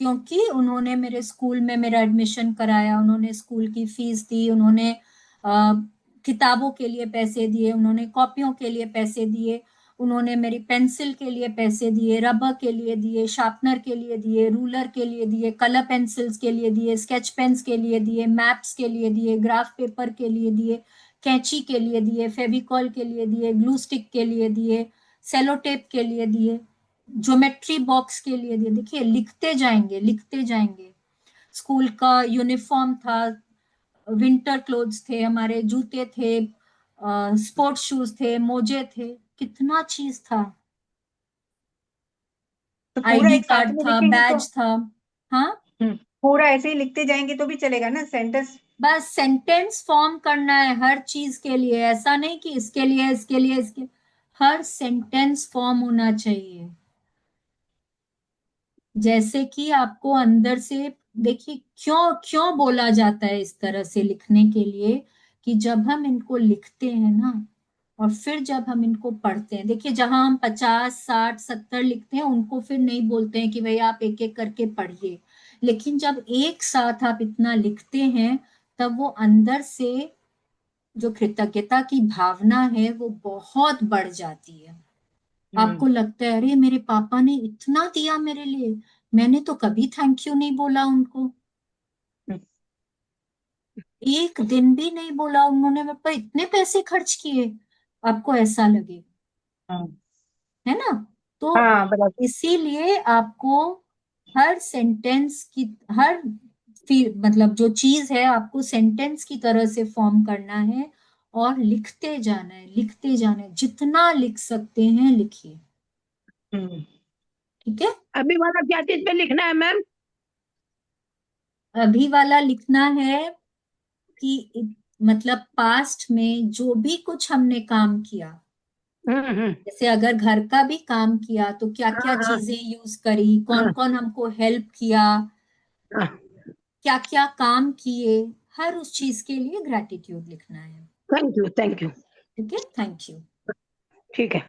क्योंकि उन्होंने मेरे स्कूल में मेरा एडमिशन कराया, उन्होंने स्कूल की फीस दी, उन्होंने किताबों के लिए पैसे दिए, उन्होंने कॉपियों के लिए पैसे दिए, उन्होंने मेरी पेंसिल के लिए पैसे दिए, रबर के लिए दिए, शार्पनर के लिए दिए, रूलर के लिए दिए, कलर पेंसिल्स के लिए दिए, स्केच पेन्स के लिए दिए, मैप्स के लिए दिए, ग्राफ पेपर के लिए दिए, कैंची के लिए दिए, फेविकॉल के लिए दिए, ग्लू स्टिक के लिए दिए, सेलो टेप के लिए दिए, ज्योमेट्री बॉक्स के लिए दिए। देखिए, लिखते जाएंगे लिखते जाएंगे। स्कूल का यूनिफॉर्म था, विंटर क्लोथ्स थे, हमारे जूते थे, स्पोर्ट्स शूज थे, मोजे थे, कितना चीज था। तो पूरा आईडी एक साथ कार्ड में था, लिखेंगे तो। बैज था। हाँ, पूरा ऐसे ही लिखते जाएंगे तो भी चलेगा ना, सेंटेंस? बस सेंटेंस फॉर्म करना है हर चीज के लिए, ऐसा नहीं कि इसके लिए इसके लिए इसके, हर सेंटेंस फॉर्म होना चाहिए। जैसे कि आपको अंदर से, देखिए, क्यों क्यों बोला जाता है इस तरह से लिखने के लिए, कि जब हम इनको लिखते हैं ना, और फिर जब हम इनको पढ़ते हैं, देखिए, जहां हम 50 60 70 लिखते हैं उनको फिर नहीं बोलते हैं कि भाई आप एक एक करके पढ़िए। लेकिन जब एक साथ आप इतना लिखते हैं, तब वो अंदर से जो कृतज्ञता की भावना है वो बहुत बढ़ जाती है। हम्म। आपको लगता है, अरे मेरे पापा ने इतना दिया मेरे लिए, मैंने तो कभी थैंक यू नहीं बोला उनको, हम्म। एक दिन भी नहीं बोला उन्होंने मेरे पर इतने पैसे खर्च किए। आपको ऐसा लगे, हाँ है ना? तो हाँ, बराबर। इसीलिए आपको हर सेंटेंस की, हर मतलब जो चीज है आपको सेंटेंस की तरह से फॉर्म करना है, और लिखते जाना है लिखते जाना है, जितना लिख सकते हैं लिखिए। हम्म। ठीक है। अभी वाला क्या चीज पे लिखना है मैम? अभी वाला लिखना है कि मतलब पास्ट में जो भी कुछ हमने काम किया, हम्म। जैसे अगर घर का भी काम किया तो क्या हाँ क्या हाँ चीजें यूज करी, कौन हाँ कौन हमको हेल्प किया, हाँ। क्या क्या काम किए, हर उस चीज के लिए ग्रैटिट्यूड लिखना है। Thank you, thank you. ठीक है, थैंक यू। ठीक है।